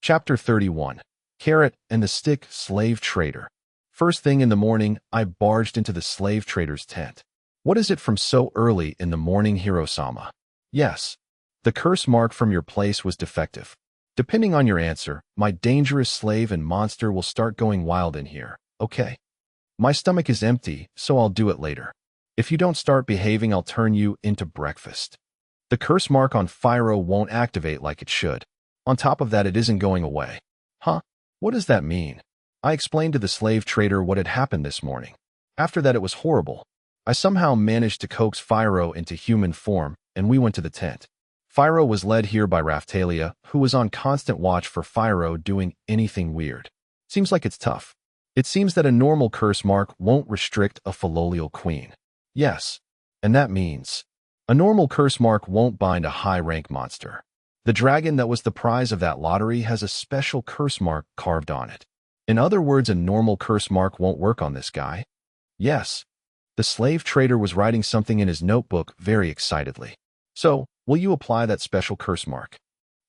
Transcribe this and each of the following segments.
Chapter 31. Carrot and the Stick Slave Trader. First thing in the morning, I barged into the slave trader's tent. What is it from so early in the morning, Hiro-sama? Yes. The curse mark from your place was defective. Depending on your answer, my dangerous slave and monster will start going wild in here, okay? My stomach is empty, so I'll do it later. If you don't start behaving, I'll turn you into breakfast. The curse mark on Fyro won't activate like it should. On top of that, it isn't going away. Huh? What does that mean? I explained to the slave trader what had happened this morning. After that, it was horrible. I somehow managed to coax Fyro into human form, and we went to the tent. Fyro was led here by Raphtalia, who was on constant watch for Fyro doing anything weird. Seems like it's tough. It seems that a normal curse mark won't restrict a filial queen. Yes, and that means a normal curse mark won't bind a high-rank monster. The dragon that was the prize of that lottery has a special curse mark carved on it. In other words, a normal curse mark won't work on this guy. Yes. The slave trader was writing something in his notebook very excitedly. So, will you apply that special curse mark?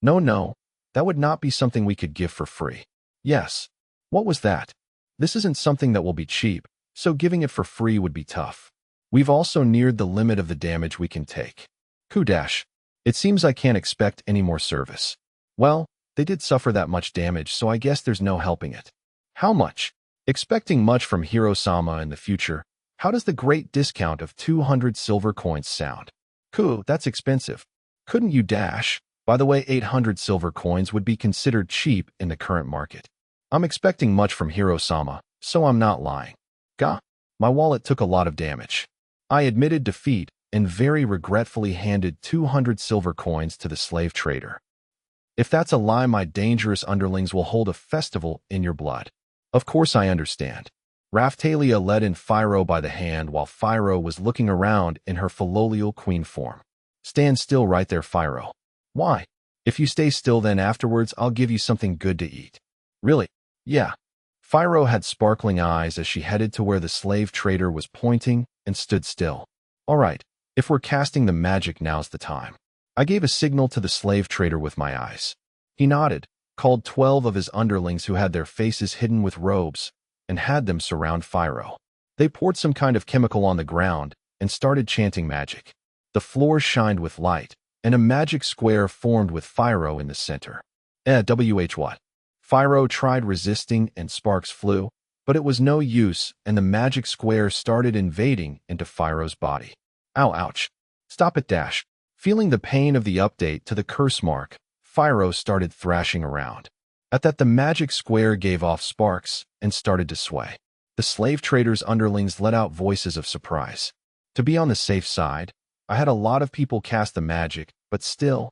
No, that would not be something we could give for free. Yes. What was that? This isn't something that will be cheap, so giving it for free would be tough. We've also neared the limit of the damage we can take. Kudash. It seems I can't expect any more service. Well, they did suffer that much damage, so I guess there's no helping it. How much? Expecting much from Hiro-sama in the future, how does the great discount of 200 silver coins sound? That's expensive. Couldn't you dash? By the way, 800 silver coins would be considered cheap in the current market. I'm expecting much from Hiro-sama, so I'm not lying. My wallet took a lot of damage. I admitted defeat and very regretfully handed 200 silver coins to the slave trader. If that's a lie, my dangerous underlings will hold a festival in your blood. Of course I understand. Raphtalia led in Fyro by the hand while Fyro was looking around in her filial queen form. Stand still right there, Fyro. Why? If you stay still, then afterwards I'll give you something good to eat. Really? Yeah. Fyro had sparkling eyes as she headed to where the slave trader was pointing and stood still. All right. If we're casting the magic, now's the time. I gave a signal to the slave trader with my eyes. He nodded, called 12 of his underlings who had their faces hidden with robes, and had them surround Fyro. They poured some kind of chemical on the ground and started chanting magic. The floor shined with light, and a magic square formed with Fyro in the center. What? Fyro tried resisting and sparks flew, but it was no use, and the magic square started invading into Fyro's body. Ow, ouch. Stop it, dash. Feeling the pain of the update to the curse mark, Fyro started thrashing around. At that, the magic square gave off sparks and started to sway. The slave trader's underlings let out voices of surprise. To be on the safe side, I had a lot of people cast the magic, but still,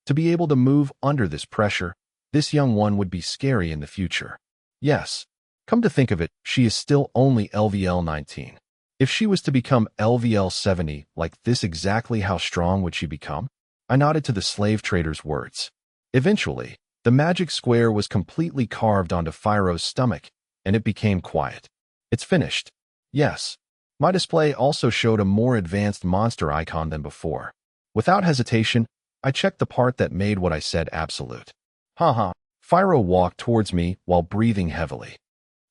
to be able to move under this pressure, this young one would be scary in the future. Yes. Come to think of it, she is still only LVL 19. If she was to become LVL 70 like this, exactly how strong would she become? I nodded to the slave trader's words. Eventually, the magic square was completely carved onto Fyro's stomach, and it became quiet. It's finished. Yes. My display also showed a more advanced monster icon than before. Without hesitation, I checked the part that made what I said absolute. Fyro walked towards me while breathing heavily.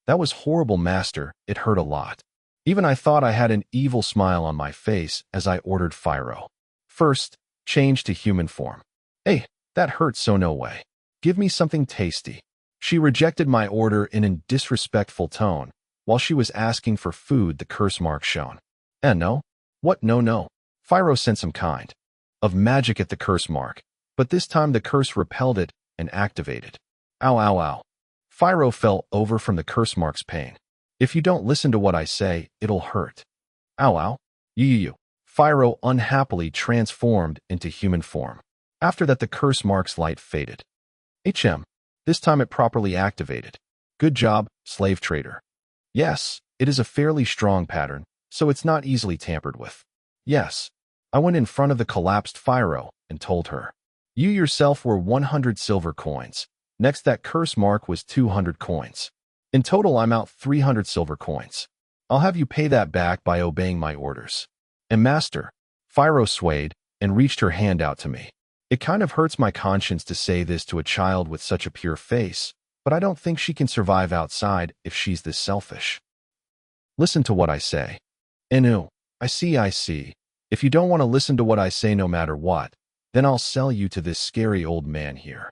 That was horrible, master. It hurt a lot. Even I thought I had an evil smile on my face as I ordered Fyro. First, change to human form. Hey, that hurts, so no way. Give me something tasty. She rejected my order in a disrespectful tone while she was asking for food the curse mark shown. No? What? No. Fyro sent some kind of magic at the curse mark, but this time the curse repelled it and activated. Ow. Fyro fell over from the curse mark's pain. If you don't listen to what I say, it'll hurt. Ow. You. Fyro unhappily transformed into human form. After that, the curse mark's light faded. This time it properly activated. Good job, slave trader. Yes, it is a fairly strong pattern, so it's not easily tampered with. Yes. I went in front of the collapsed Fyro and told her. You yourself were 100 silver coins. Next, that curse mark was 200 coins. In total, I'm out 300 silver coins. I'll have you pay that back by obeying my orders. And master, Fyro swayed and reached her hand out to me. It kind of hurts my conscience to say this to a child with such a pure face, but I don't think she can survive outside if she's this selfish. Listen to what I say. Enu, I see. If you don't want to listen to what I say no matter what, then I'll sell you to this scary old man here.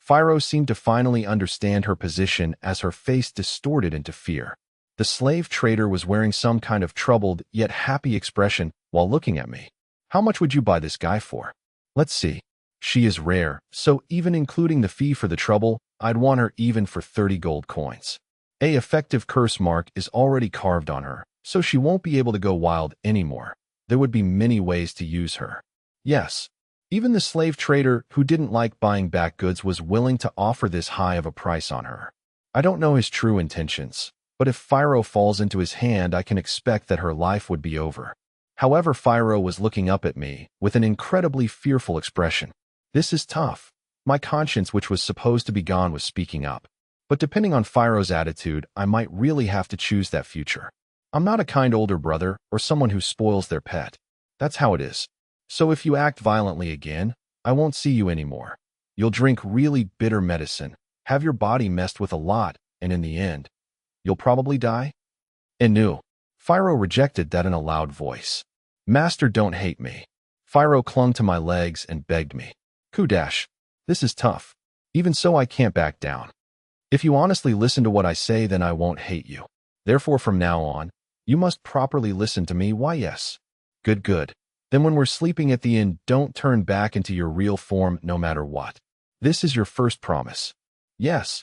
Phiro seemed to finally understand her position as her face distorted into fear. The slave trader was wearing some kind of troubled yet happy expression while looking at me. How much would you buy this guy for? Let's see. She is rare, so even including the fee for the trouble, I'd want her even for 30 gold coins. A effective curse mark is already carved on her, so she won't be able to go wild anymore. There would be many ways to use her. Yes, even the slave trader who didn't like buying back goods was willing to offer this high of a price on her. I don't know his true intentions, but if Phiro falls into his hand, I can expect that her life would be over. However, Phiro was looking up at me with an incredibly fearful expression. This is tough. My conscience, which was supposed to be gone, was speaking up. But depending on Phiro's attitude, I might really have to choose that future. I'm not a kind older brother or someone who spoils their pet. That's how it is. So if you act violently again, I won't see you anymore. You'll drink really bitter medicine, have your body messed with a lot, and in the end, you'll probably die? Enu. Phiro rejected that in a loud voice. Master, don't hate me. Phiro clung to my legs and begged me. Kudash, this is tough. Even so, I can't back down. If you honestly listen to what I say, then I won't hate you. Therefore, from now on, you must properly listen to me. Why, yes. Good. Then when we're sleeping at the inn, don't turn back into your real form no matter what. This is your first promise. Yes.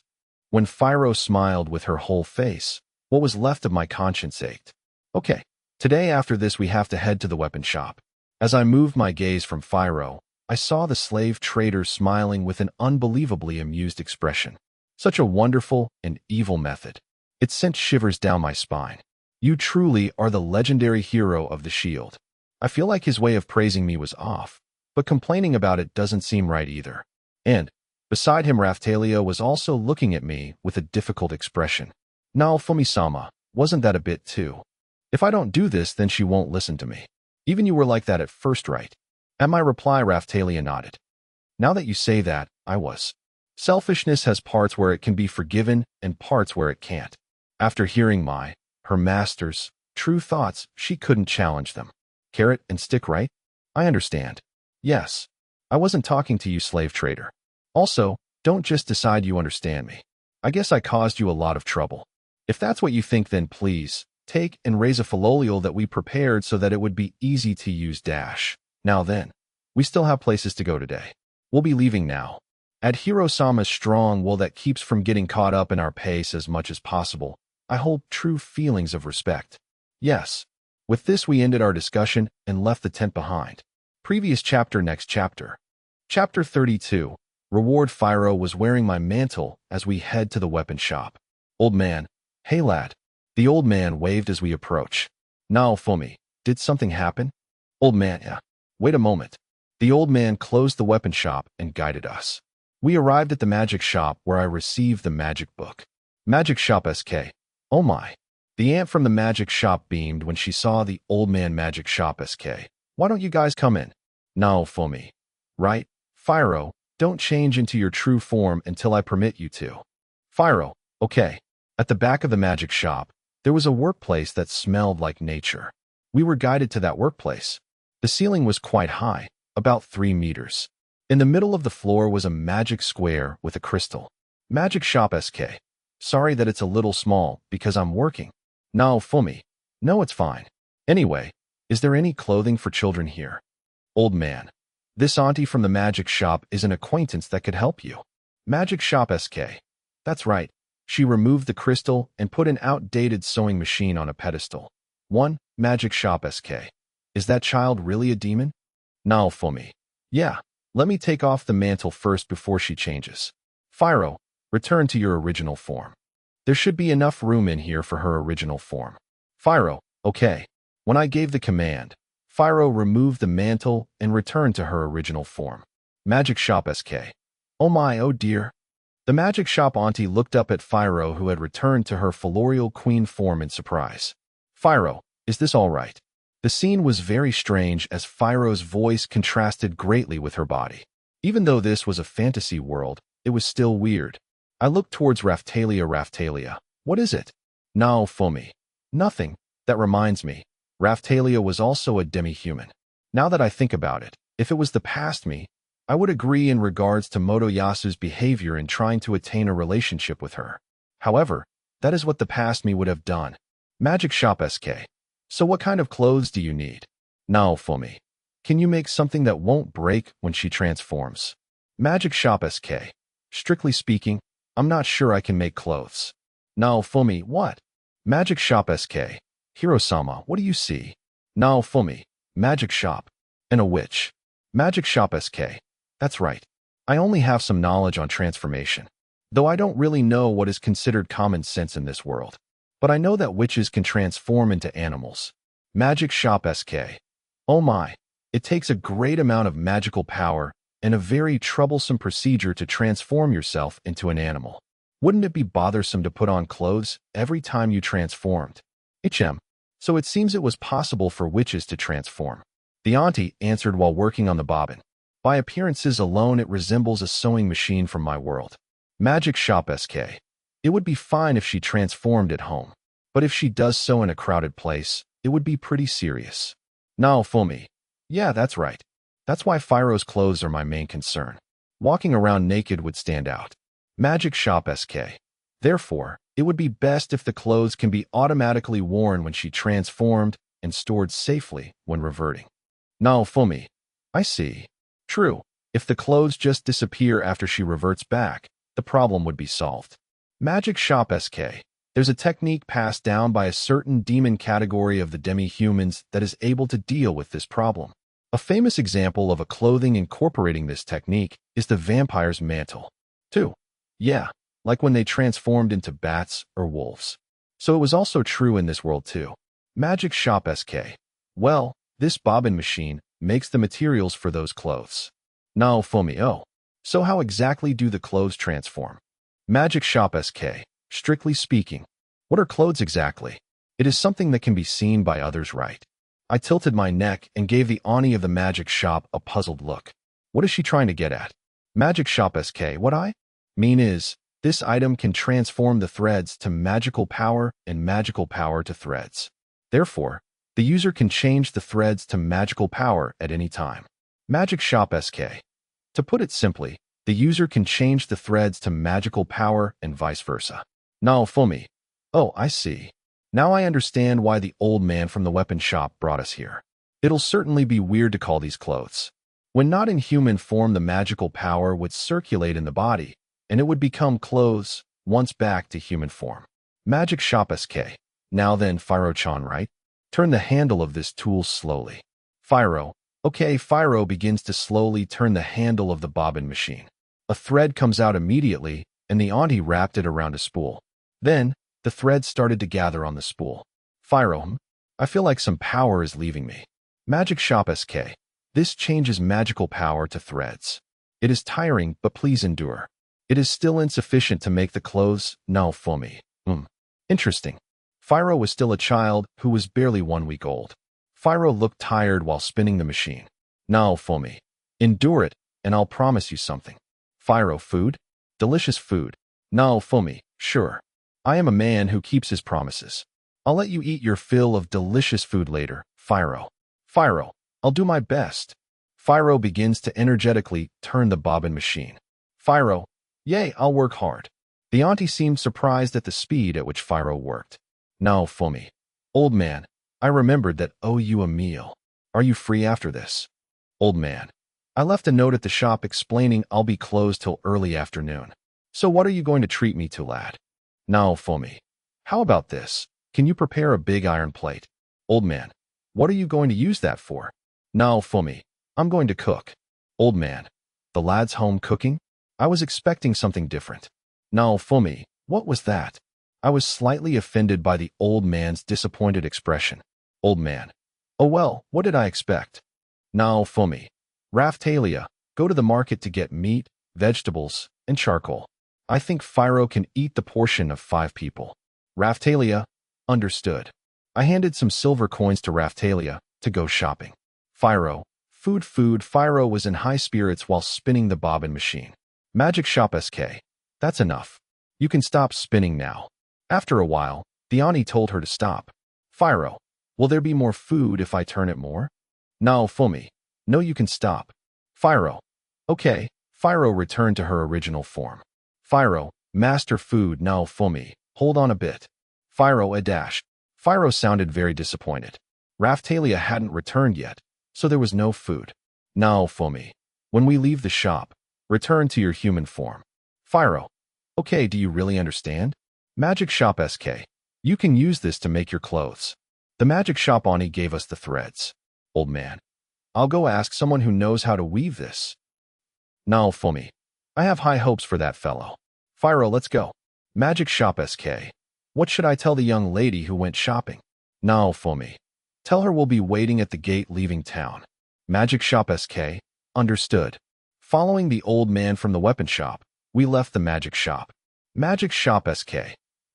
When Phiro smiled with her whole face, what was left of my conscience ached. Okay, today after this we have to head to the weapon shop. As I moved my gaze from Phiro, I saw the slave trader smiling with an unbelievably amused expression. Such a wonderful and evil method. It sent shivers down my spine. You truly are the legendary hero of the shield. I feel like his way of praising me was off, but complaining about it doesn't seem right either. And, beside him, Raphtalia was also looking at me with a difficult expression. Naofumi-sama, wasn't that a bit too? If I don't do this, then she won't listen to me. Even you were like that at first, right? At my reply, Raphtalia nodded. Now that you say that, I was. Selfishness has parts where it can be forgiven and parts where it can't. After hearing her master's, true thoughts, she couldn't challenge them. Carrot and stick, right? I understand. Yes. I wasn't talking to you, slave trader. Also, don't just decide you understand me. I guess I caused you a lot of trouble. If that's what you think, then please, take and raise a fillolial that we prepared so that it would be easy to use dash. Now then, we still have places to go today. We'll be leaving now. Add Hiro-sama's strong will that keeps from getting caught up in our pace as much as possible. I hold true feelings of respect. Yes. With this, we ended our discussion and left the tent behind. Previous chapter, next chapter. Chapter 32. Reward. Phiro was wearing my mantle as we head to the weapon shop. Old man. Hey lad. The old man waved as we approach. Naofumi, did something happen? Old man, yeah. Wait a moment. The old man closed the weapon shop and guided us. We arrived at the magic shop where I received the magic book. Magic shop SK. Oh my. The ant from the magic shop beamed when she saw the old man. Magic shop SK. Why don't you guys come in? Naofumi. Right? Phiro, don't change into your true form until I permit you to. Phiro, okay. At the back of the magic shop, there was a workplace that smelled like nature. We were guided to that workplace. The ceiling was quite high, about 3 meters. In the middle of the floor was a magic square with a crystal. Magic shop SK. Sorry that it's a little small because I'm working. Naofumi. No, it's fine. Anyway, is there any clothing for children here? Old man. This auntie from the magic shop is an acquaintance that could help you. Magic shop SK. That's right. She removed the crystal and put an outdated sewing machine on a pedestal. 1. Magic shop SK. Is that child really a demon? Naofumi. Yeah. Let me take off the mantle first before she changes. Phiro, return to your original form. There should be enough room in here for her original form. Phiro, okay. When I gave the command, Phiro removed the mantle and returned to her original form. Magic shop SK. Oh my, oh dear. The magic shop auntie looked up at Phiro, who had returned to her fillorial queen form, in surprise. Phiro, is this all right? The scene was very strange as Phiro's voice contrasted greatly with her body. Even though this was a fantasy world, it was still weird. I looked towards Raphtalia. Raphtalia, what is it? No, Fumi. Nothing. That reminds me. Raphtalia was also a demi-human. Now that I think about it, if it was the past me, I would agree in regards to Motoyasu's behavior in trying to attain a relationship with her. However, that is what the past me would have done. Magic Shop SK. So what kind of clothes do you need? No, Fumi. Can you make something that won't break when she transforms? Magic Shop SK. Strictly speaking, I'm not sure I can make clothes. No, Fumi, what? Magic Shop SK. Hiro-sama, what do you see? No, Fumi. Magic Shop. And a witch. Magic Shop SK. That's right. I only have some knowledge on transformation, though I don't really know what is considered common sense in this world. But I know that witches can transform into animals. Magic Shop SK. Oh my, it takes a great amount of magical power and a very troublesome procedure to transform yourself into an animal. Wouldn't it be bothersome to put on clothes every time you transformed? So it seems it was possible for witches to transform. The auntie answered while working on the bobbin. By appearances alone it resembles a sewing machine from my world. Magic Shop SK. It would be fine if she transformed at home, but if she does so in a crowded place, it would be pretty serious. No, Fumi. Yeah, that's right. That's why Phiro's clothes are my main concern. Walking around naked would stand out. Magic Shop SK. Therefore, it would be best if the clothes can be automatically worn when she transformed and stored safely when reverting. No, Fumi. I see. True. If the clothes just disappear after she reverts back, the problem would be solved. Magic Shop SK. There's a technique passed down by a certain demon category of the demi-humans that is able to deal with this problem. A famous example of a clothing incorporating this technique is the vampire's mantle. 2. Yeah, like when they transformed into bats or wolves. So it was also true in this world too. Magic Shop SK. Well, this bobbin machine makes the materials for those clothes. No, Fumi. Oh. So how exactly do the clothes transform? Magic Shop SK. Strictly speaking, what are clothes exactly? It is something that can be seen by others, right? I tilted my neck and gave the Ani of the magic shop a puzzled look. What is she trying to get at? Magic Shop SK. What I mean is, this item can transform the threads to magical power and magical power to threads. Therefore, the user can change the threads to magical power at any time. Magic Shop SK. To put it simply, the user can change the threads to magical power and vice versa. No, Fumi. Oh, I see. Now I understand why the old man from the weapon shop brought us here. It'll certainly be weird to call these clothes. When not in human form, the magical power would circulate in the body, and it would become clothes once back to human form. Magic Shop SK. Now then, Phiro-chan, right? Turn the handle of this tool slowly. Phiro. Okay, Phiro begins to slowly turn the handle of the bobbin machine. A thread comes out immediately, and the auntie wrapped it around a spool. Then, the threads started to gather on the spool. Phiro, I feel like some power is leaving me. Magic Shop SK. This changes magical power to threads. It is tiring, but please endure. It is still insufficient to make the clothes. No, Fumi. Interesting. Phiro was still a child who was barely 1 week old. Phiro looked tired while spinning the machine. No, Fumi. Endure it, and I'll promise you something. Phiro, food? Delicious food. No, Fumi. Sure. I am a man who keeps his promises. I'll let you eat your fill of delicious food later, Phiro. Phiro, I'll do my best. Phiro begins to energetically turn the bobbin machine. Phiro, yay, I'll work hard. The auntie seemed surprised at the speed at which Phiro worked. No, Fumi. Old man, I remembered that owe you a meal. Are you free after this? Old man. I left a note at the shop explaining I'll be closed till early afternoon. So what are you going to treat me to, lad? No, Fumi. How about this? Can you prepare a big iron plate? Old man. What are you going to use that for? No, Fumi. I'm going to cook. Old man. The lad's home cooking? I was expecting something different. No, Fumi. What was that? I was slightly offended by the old man's disappointed expression. Old man. Oh well, what did I expect? No, Fumi. Raphtalia, go to the market to get meat, vegetables, and charcoal. I think Phiro can eat the portion of 5 people. Raphtalia, understood. I handed some silver coins to Raphtalia, to go shopping. Fyro. Food. Fyro was in high spirits while spinning the bobbin machine. Magic shop SK. That's enough. You can stop spinning now. After a while, the Ani told her to stop. Fyro. Will there be more food if I turn it more? No, Fumi. No, you can stop. Fyro. Okay. Fyro returned to her original form. Fyro. Master food. No, Fumi. Hold on a bit. Fyro a dash. Fyro sounded very disappointed. Raphtalia hadn't returned yet, so there was no food. No, Fumi. When we leave the shop, return to your human form. Fyro. Okay, do you really understand? Magic shop SK. You can use this to make your clothes. The magic shop Ani gave us the threads. Old man. I'll go ask someone who knows how to weave this. No, Fumi. I have high hopes for that fellow. Fyro, let's go. Magic shop SK. What should I tell the young lady who went shopping? No, Fumi. Tell her we'll be waiting at the gate leaving town. Magic shop SK. Understood. Following the old man from the weapon shop, we left the magic shop. Magic shop SK.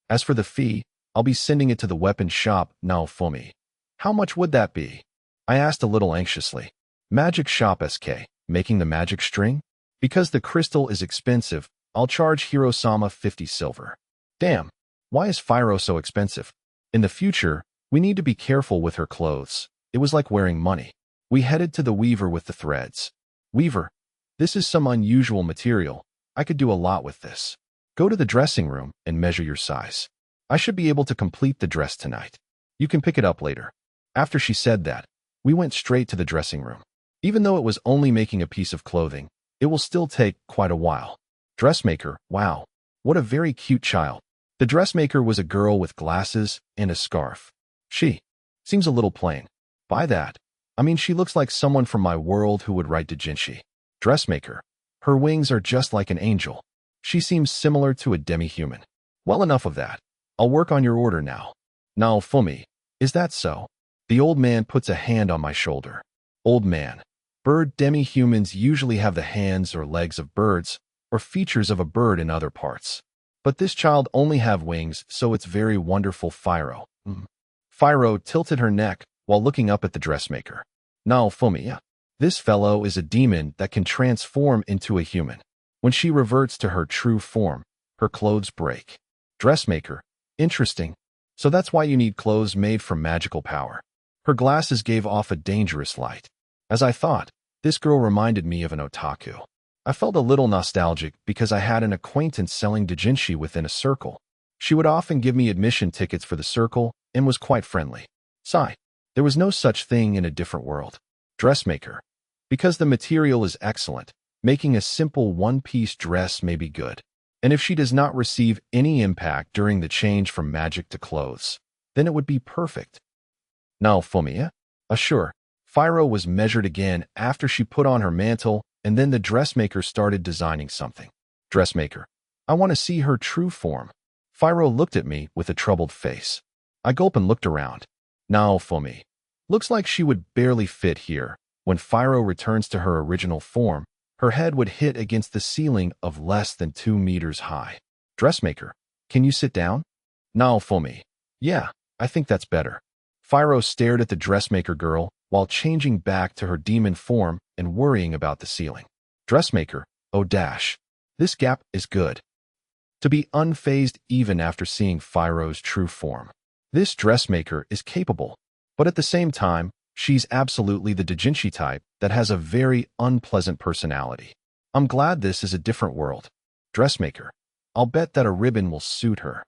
As for the fee, I'll be sending it to the weapon shop. No, Fumi. How much would that be? I asked a little anxiously. Magic shop SK. Making the magic string? Because the crystal is expensive, I'll charge Hiro-sama 50 silver. Damn. Why is Fyro so expensive? In the future, we need to be careful with her clothes. It was like wearing money. We headed to the weaver with the threads. Weaver. This is some unusual material. I could do a lot with this. Go to the dressing room and measure your size. I should be able to complete the dress tonight. You can pick it up later. After she said that, we went straight to the dressing room. Even though it was only making a piece of clothing, it will still take quite a while. Dressmaker, wow. What a very cute child. The dressmaker was a girl with glasses and a scarf. She seems a little plain. By that, I mean she looks like someone from my world who would write doujinshi. Dressmaker. Her wings are just like an angel. She seems similar to a demi-human. Well, enough of that. I'll work on your order now. Now, Fumi, is that so? The old man puts a hand on my shoulder. Old man. Bird demi-humans usually have the hands or legs of birds, or features of a bird in other parts. But this child only have wings, so it's very wonderful. Fyro. Fyro tilted her neck while looking up at the dressmaker. Now, Fumi, this fellow is a demon that can transform into a human. When she reverts to her true form, her clothes break. Dressmaker. Interesting. So that's why you need clothes made from magical power. Her glasses gave off a dangerous light. As I thought, this girl reminded me of an otaku. I felt a little nostalgic because I had an acquaintance selling doujinshi within a circle. She would often give me admission tickets for the circle and was quite friendly. Sigh. There was no such thing in a different world. Dressmaker. Because the material is excellent, making a simple one-piece dress may be good. And if she does not receive any impact during the change from magic to clothes, then it would be perfect. Now, Fumi, sure. Fyro was measured again after she put on her mantle, and then the dressmaker started designing something. Dressmaker. I want to see her true form. Fyro looked at me with a troubled face. I gulped and looked around. Now, Fumi. Looks like she would barely fit here. When Fyro returns to her original form, her head would hit against the ceiling of less than 2 meters high. Dressmaker. Can you sit down? Now, Fumi. Yeah, I think that's better. Fyro stared at the dressmaker girl while changing back to her demon form and worrying about the ceiling. Dressmaker. Oh dash. This gap is good. To be unfazed even after seeing Fyro's true form. This dressmaker is capable, but at the same time, she's absolutely the doujinshi type that has a very unpleasant personality. I'm glad this is a different world. Dressmaker. I'll bet that a ribbon will suit her.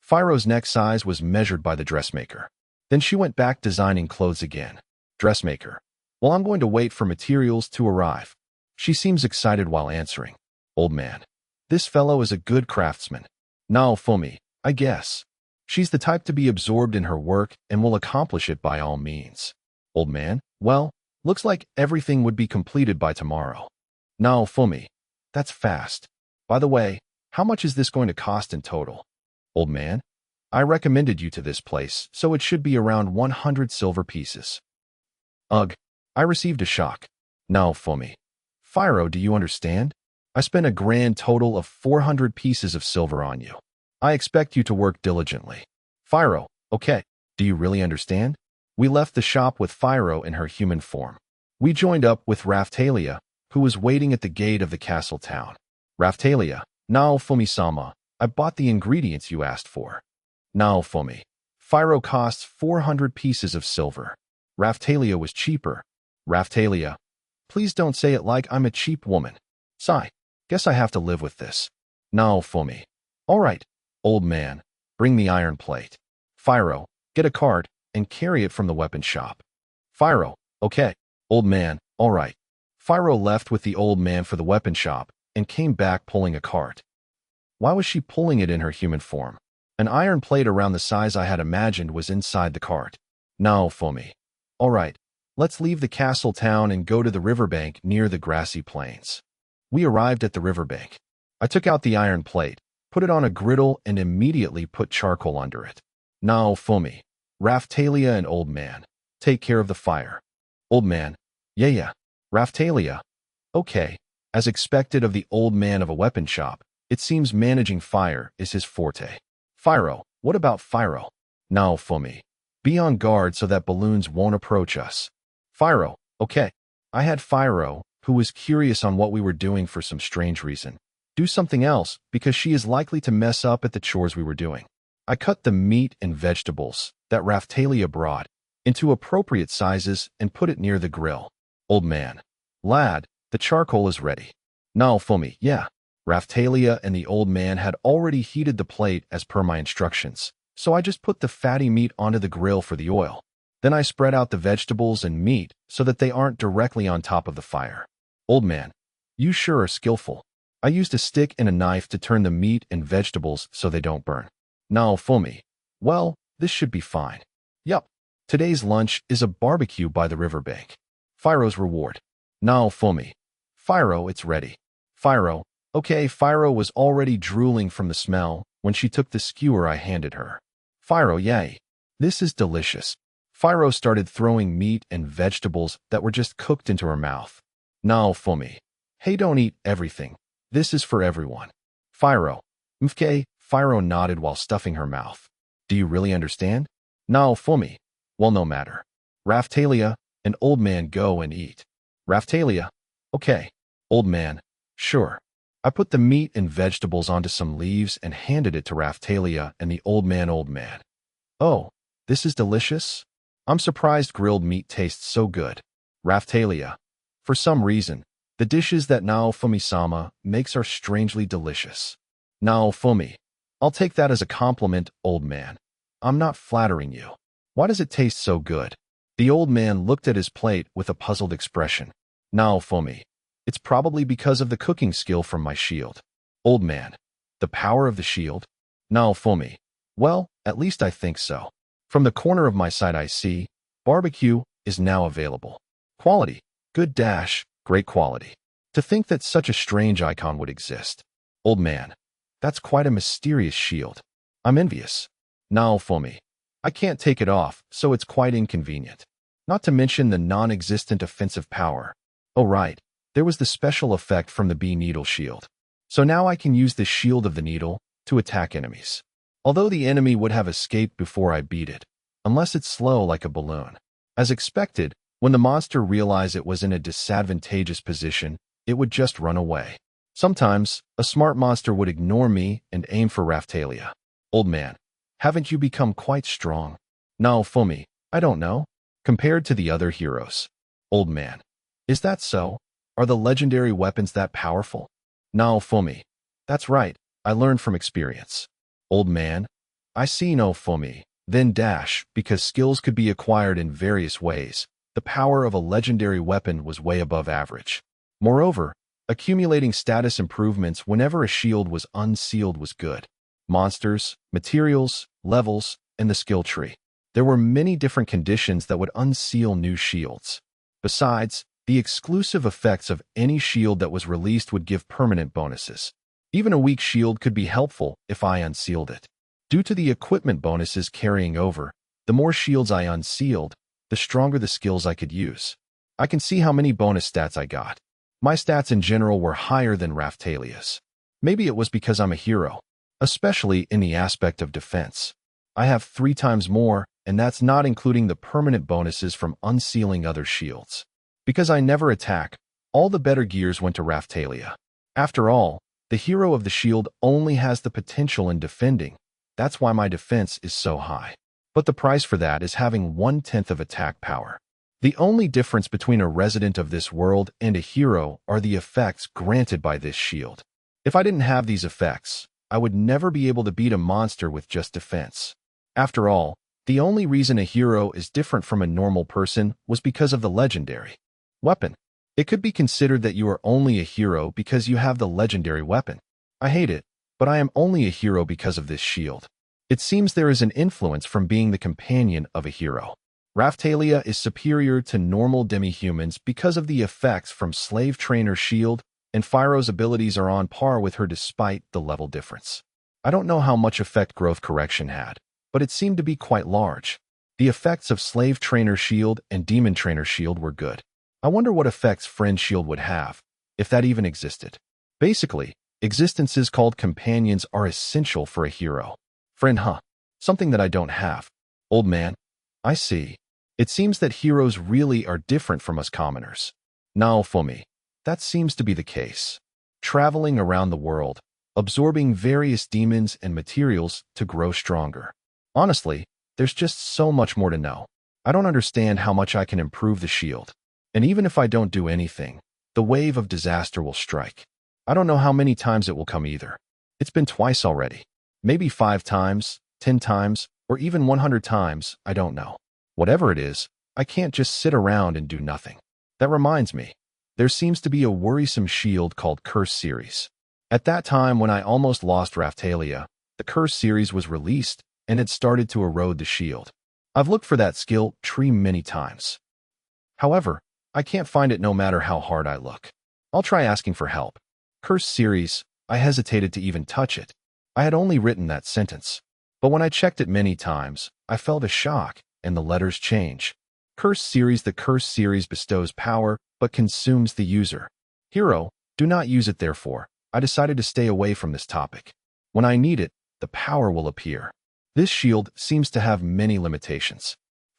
Fyro's neck size was measured by the dressmaker. Then she went back designing clothes again. Dressmaker. Well, I'm going to wait for materials to arrive. She seems excited while answering. Old man. This fellow is a good craftsman. Now, Fumi, I guess. She's the type to be absorbed in her work and will accomplish it by all means. Old man. Well, looks like everything would be completed by tomorrow. Now, Fumi. That's fast. By the way, how much is this going to cost in total? Old man. I recommended you to this place, so it should be around 100 silver pieces. Ugh. I received a shock. Now, Fumi. Fyro, do you understand? I spent a grand total of 400 pieces of silver on you. I expect you to work diligently. Fyro, okay. Do you really understand? We left the shop with Phiro in her human form. We joined up with Raphtalia, who was waiting at the gate of the castle town. Raphtalia, Naofumi-sama, I bought the ingredients you asked for. Naofumi. Phiro costs 400 pieces of silver. Raphtalia was cheaper. Raphtalia, please don't say it like I'm a cheap woman. Sigh. Guess I have to live with this. Naofumi. All right, old man, bring the iron plate. Phiro, get a cart and carry it from the weapon shop. Phiro, okay. Old man, all right. Phiro left with the old man for the weapon shop and came back pulling a cart. Why was she pulling it in her human form? An iron plate around the size I had imagined was inside the cart. Naofumi. All right, let's leave the castle town and go to the riverbank near the grassy plains. We arrived at the riverbank. I took out the iron plate, put it on a griddle, and immediately put charcoal under it. Naofumi. Raphtalia and old man, take care of the fire. Old man. Yeah. Raphtalia. Okay. As expected of the old man of a weapon shop, it seems managing fire is his forte. Phiro, what about Phiro? Naofumi. Be on guard so that balloons won't approach us. Phiro, okay. I had Phiro, who was curious on what we were doing for some strange reason, do something else because she is likely to mess up at the chores we were doing. I cut the meat and vegetables that Raphtalia brought into appropriate sizes and put it near the grill. Old man. Lad, the charcoal is ready. Naofumi, yeah. Raphtalia and the old man had already heated the plate as per my instructions, so I just put the fatty meat onto the grill for the oil. Then I spread out the vegetables and meat so that they aren't directly on top of the fire. Old man, you sure are skillful. I used a stick and a knife to turn the meat and vegetables so they don't burn. Naofumi. Well, this should be fine. Yup. Today's lunch is a barbecue by the riverbank. Phiro's reward. Naofumi. Phiro, it's ready. Phiro. Okay, Phiro was already drooling from the smell when she took the skewer I handed her. Phiro, yay. This is delicious. Phiro started throwing meat and vegetables that were just cooked into her mouth. Naofumi. Hey, don't eat everything. This is for everyone. Phiro. Mfk. Phiro nodded while stuffing her mouth. Do you really understand? Naofumi. Well, no matter. Raphtalia, an old man, go and eat. Raphtalia. Okay. Old man. Sure. I put the meat and vegetables onto some leaves and handed it to Raphtalia and the old man. Oh, this is delicious? I'm surprised grilled meat tastes so good. Raphtalia. For some reason, the dishes that Naofumi-sama makes are strangely delicious. Naofumi. I'll take that as a compliment, old man. I'm not flattering you. Why does it taste so good? The old man looked at his plate with a puzzled expression. Naofumi. It's probably because of the cooking skill from my shield. Old man. The power of the shield? Naofumi. Well, at least I think so. From the corner of my sight I see, barbecue is now available. Quality. Good dash, great quality. To think that such a strange icon would exist. Old man. That's quite a mysterious shield. I'm envious. Naofumi. I can't take it off, so it's quite inconvenient. Not to mention the non-existent offensive power. Oh right. There was the special effect from the bee needle shield. So now I can use the shield of the needle to attack enemies. Although the enemy would have escaped before I beat it, unless it's slow like a balloon. As expected, when the monster realized it was in a disadvantageous position, it would just run away. Sometimes, a smart monster would ignore me and aim for Raphtalia. Old man, haven't you become quite strong? Naofumi, I don't know. Compared to the other heroes. Old man, is that so? Are the legendary weapons that powerful? Naofumi. That's right, I learned from experience. Old man. I see. Naofumi. Then dash, because skills could be acquired in various ways. The power of a legendary weapon was way above average. Moreover, accumulating status improvements whenever a shield was unsealed was good. Monsters, materials, levels, and the skill tree. There were many different conditions that would unseal new shields. Besides, the exclusive effects of any shield that was released would give permanent bonuses. Even a weak shield could be helpful if I unsealed it. Due to the equipment bonuses carrying over, the more shields I unsealed, the stronger the skills I could use. I can see how many bonus stats I got. My stats in general were higher than Raphtalia's. Maybe it was because I'm a hero, especially in the aspect of defense. I have 3 times more and that's not including the permanent bonuses from unsealing other shields. Because I never attack, all the better gears went to Raphtalia. After all, the hero of the shield only has the potential in defending. That's why my defense is so high. But the price for that is having 1/10 of attack power. The only difference between a resident of this world and a hero are the effects granted by this shield. If I didn't have these effects, I would never be able to beat a monster with just defense. After all, the only reason a hero is different from a normal person was because of the legendary weapon. It could be considered that you are only a hero because you have the legendary weapon. I hate it, but I am only a hero because of this shield. It seems there is an influence from being the companion of a hero. Raphtalia is superior to normal demi-humans because of the effects from Slave Trainer's shield, and Fyro's abilities are on par with her despite the level difference. I don't know how much effect Growth Correction had, but it seemed to be quite large. The effects of Slave Trainer's shield and Demon Trainer's shield were good. I wonder what effects Friend's shield would have, if that even existed. Basically, existences called companions are essential for a hero. Friend, huh? Something that I don't have. Old man, I see. It seems that heroes really are different from us commoners. Now, for me, that seems to be the case. Traveling around the world, absorbing various demons and materials to grow stronger. Honestly, there's just so much more to know. I don't understand how much I can improve the shield. And even if I don't do anything, the wave of disaster will strike. I don't know how many times it will come either. It's been twice already. Maybe 5 times, 10 times, or even 100 times, I don't know. Whatever it is, I can't just sit around and do nothing. That reminds me, there seems to be a worrisome shield called Curse Series. At that time when I almost lost Raphtalia, the Curse Series was released and had started to erode the shield. I've looked for that skill tree many times. However, I can't find it no matter how hard I look. I'll try asking for help. Curse Series, I hesitated to even touch it. I had only written that sentence. But when I checked it many times, I felt a shock, and the letters change. Curse Series. The Curse Series bestows power, but consumes the user. Hero, do not use it therefore. I decided to stay away from this topic. When I need it, the power will appear. This shield seems to have many limitations.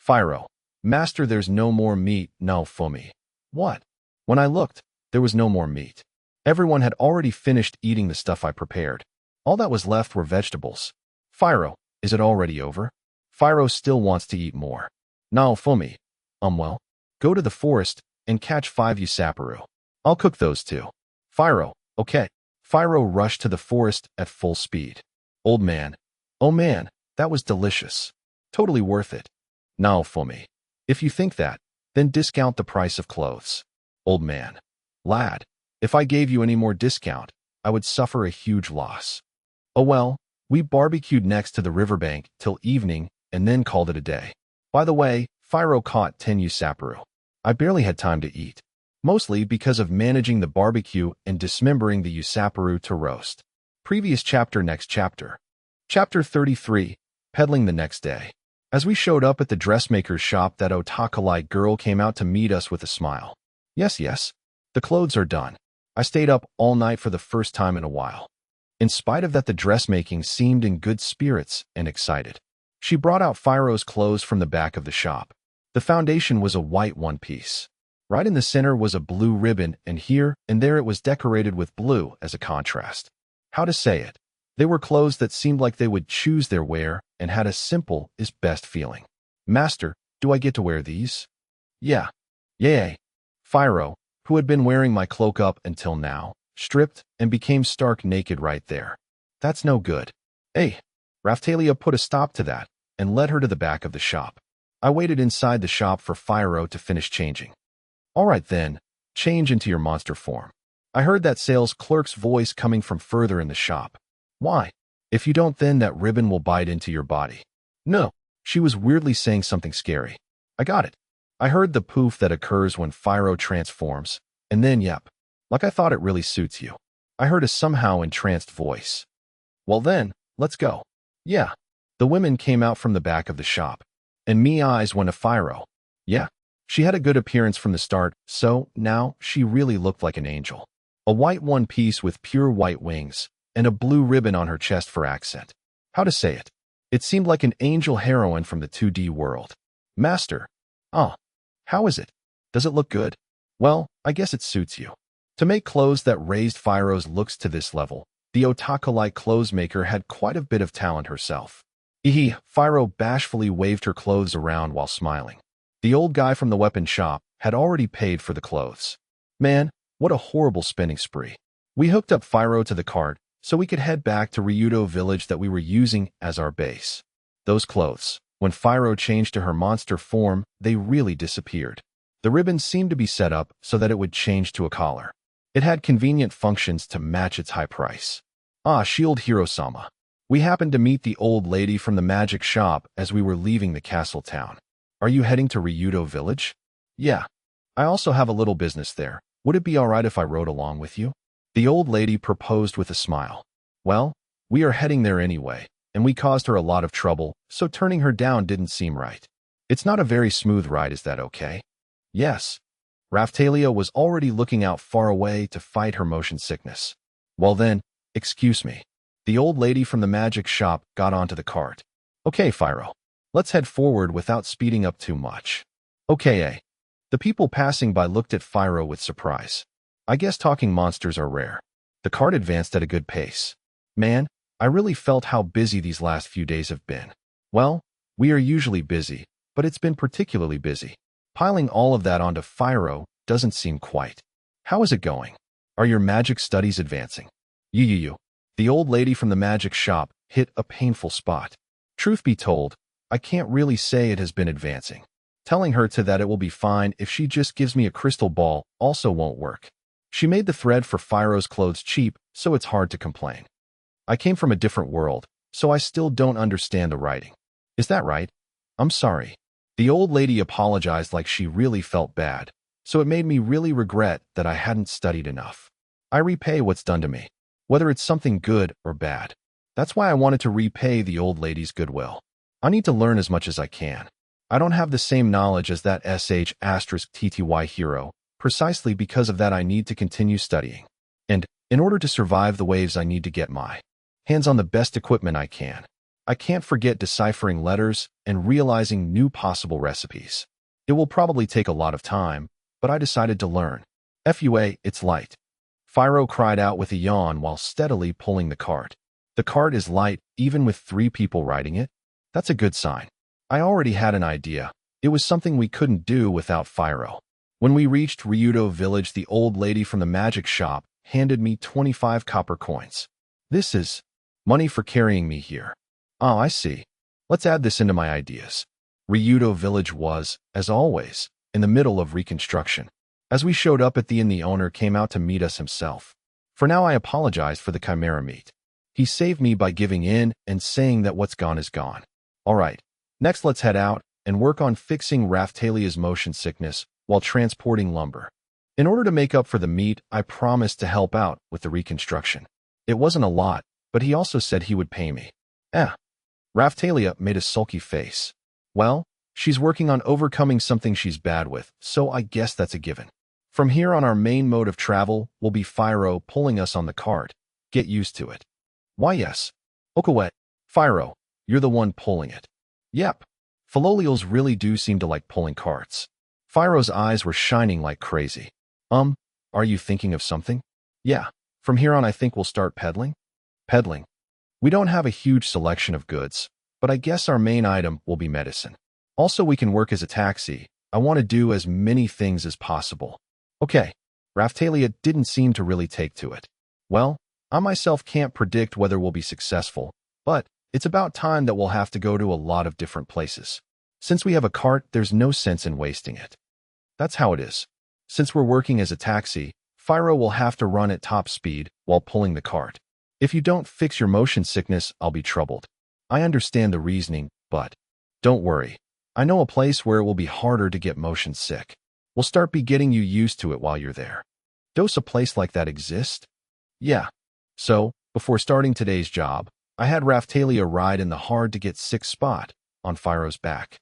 Fyro, Master, there's no more meat now for me. What? When I looked, there was no more meat. Everyone had already finished eating the stuff I prepared. All that was left were vegetables. Fyro, is it already over? Fyro still wants to eat more. Now for me. Well, go to the forest and catch 5 usaparu. I'll cook those too. Fyro, okay. Fyro rushed to the forest at full speed. Old man, oh man, that was delicious. Totally worth it. Now for me. If you think that, then discount the price of clothes. Old man, lad, if I gave you any more discount, I would suffer a huge loss. Oh well, we barbecued next to the riverbank till evening and then called it a day. By the way, Fyro caught 10 usaparu. I barely had time to eat, mostly because of managing the barbecue and dismembering the usaparu to roast. Previous chapter. Next chapter. Chapter 33, Peddling the Next Day. As we showed up at the dressmaker's shop, that otaku-like girl came out to meet us with a smile. Yes, the clothes are done. I stayed up all night for the first time in a while. In spite of that, the dressmaking seemed in good spirits and excited. She brought out Fyro's clothes from the back of the shop. The foundation was a white one-piece. Right in the center was a blue ribbon, and here and there it was decorated with blue as a contrast. How to say it? They were clothes that seemed like they would choose their wear and had a simple is best feeling. Master, do I get to wear these? Yeah. Yay. Fyro, who had been wearing my cloak up until now, stripped and became stark naked right there. That's no good. Hey. Raphtalia put a stop to that and led her to the back of the shop. I waited inside the shop for Fyro to finish changing. All right then, change into your monster form. I heard that sales clerk's voice coming from further in the shop. Why? If you don't, then that ribbon will bite into your body. No, she was weirdly saying something scary. I got it. I heard the poof that occurs when Fyro transforms, and then yep, like I thought it really suits you. I heard a somehow entranced voice. Well then, let's go. Yeah. The women came out from the back of the shop, and me eyes went to Fyro. Yeah. She had a good appearance from the start, so now she really looked like an angel. A white one-piece with pure white wings, and a blue ribbon on her chest for accent. How to say it? It seemed like an angel heroine from the 2D world. Master. Ah, how is it? Does it look good? Well, I guess it suits you. To make clothes that raised Fyro's looks to this level, the otaku-like clothes maker had quite a bit of talent herself. Fyro bashfully waved her clothes around while smiling. The old guy from the weapon shop had already paid for the clothes. Man, what a horrible spending spree. We hooked up Fyro to the cart so we could head back to Ryudo village that we were using as our base. Those clothes, when Fyro changed to her monster form, they really disappeared. The ribbon seemed to be set up so that it would change to a collar. It had convenient functions to match its high price. Ah, Shield Hiro-sama. We happened to meet the old lady from the magic shop as we were leaving the castle town. Are you heading to Ryudo village? Yeah. I also have a little business there. Would it be all right if I rode along with you? The old lady proposed with a smile. Well, we are heading there anyway, and we caused her a lot of trouble, so turning her down didn't seem right. It's not a very smooth ride, is that okay? Yes. Raphtalia was already looking out far away to fight her motion sickness. Well then, excuse me. The old lady from the magic shop got onto the cart. Okay, Fyro. Let's head forward without speeding up too much. Okay. The people passing by looked at Fyro with surprise. I guess talking monsters are rare. The cart advanced at a good pace. Man, I really felt how busy these last few days have been. Well, we are usually busy, but it's been particularly busy. Piling all of that onto Fyro doesn't seem quite. How is it going? Are your magic studies advancing? You. The old lady from the magic shop hit a painful spot. Truth be told, I can't really say it has been advancing. Telling her that it will be fine if she just gives me a crystal ball also won't work. She made the thread for Fyro's clothes cheap, so it's hard to complain. I came from a different world, so I still don't understand the writing. Is that right? I'm sorry. The old lady apologized like she really felt bad, so it made me really regret that I hadn't studied enough. I repay what's done to me, whether it's something good or bad. That's why I wanted to repay the old lady's goodwill. I need to learn as much as I can. I don't have the same knowledge as that *TTY hero. Precisely because of that, I need to continue studying. And, in order to survive the waves, I need to get my hands on the best equipment I can. I can't forget deciphering letters and realizing new possible recipes. It will probably take a lot of time, but I decided to learn. FUA, it's light. Fyro cried out with a yawn while steadily pulling the cart. The cart is light, even with 3 people riding it? That's a good sign. I already had an idea. It was something we couldn't do without Fyro. When we reached Ryudo village, the old lady from the magic shop handed me 25 copper coins. This is money for carrying me here. Oh, I see. Let's add this into my ideas. Ryudo village was, as always, in the middle of reconstruction. As we showed up at the inn, the owner came out to meet us himself. For now, I apologized for the chimera meat. He saved me by giving in and saying that what's gone is gone. All right, next let's head out and work on fixing Raphtalia's motion sickness while transporting lumber. In order to make up for the meat, I promised to help out with the reconstruction. It wasn't a lot, but he also said he would pay me. Raphtalia made a sulky face. Well, she's working on overcoming something she's bad with, so I guess that's a given. From here on, our main mode of travel will be Fyro pulling us on the cart. Get used to it. Why yes. Okawet, Fyro, you're the one pulling it. Yep. Philolials really do seem to like pulling carts. Fyro's eyes were shining like crazy. Are you thinking of something? Yeah. From here on, I think we'll start peddling. Peddling. We don't have a huge selection of goods, but I guess our main item will be medicine. Also, we can work as a taxi. I want to do as many things as possible. Okay. Raphtalia didn't seem to really take to it. Well, I myself can't predict whether we'll be successful, but it's about time that we'll have to go to a lot of different places. Since we have a cart, there's no sense in wasting it. That's how it is. Since we're working as a taxi, Fyro will have to run at top speed while pulling the cart. If you don't fix your motion sickness, I'll be troubled. I understand the reasoning, but don't worry. I know a place where it will be harder to get motion sick. We'll start by getting you used to it while you're there. Does a place like that exist? Yeah. So, before starting today's job, I had Raphtalia ride in the hard-to-get-sick spot on Fyro's back.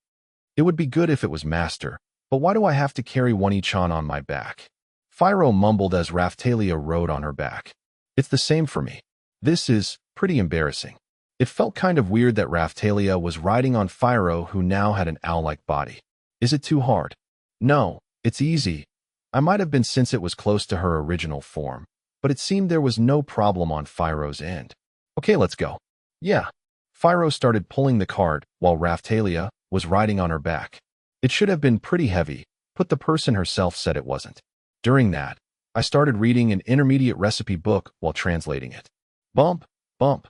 It would be good if it was Master, but why do I have to carry One-chan on my back? Fyro mumbled as Raphtalia rode on her back. It's the same for me. This is pretty embarrassing. It felt kind of weird that Raphtalia was riding on Phiro, who now had an owl-like body. Is it too hard? No, it's easy. I might have been since it was close to her original form, but it seemed there was no problem on Phiro's end. Okay, let's go. Yeah. Phiro started pulling the cart while Raphtalia was riding on her back. It should have been pretty heavy, but the person herself said it wasn't. During that, I started reading an intermediate recipe book while translating it. Bump, bump,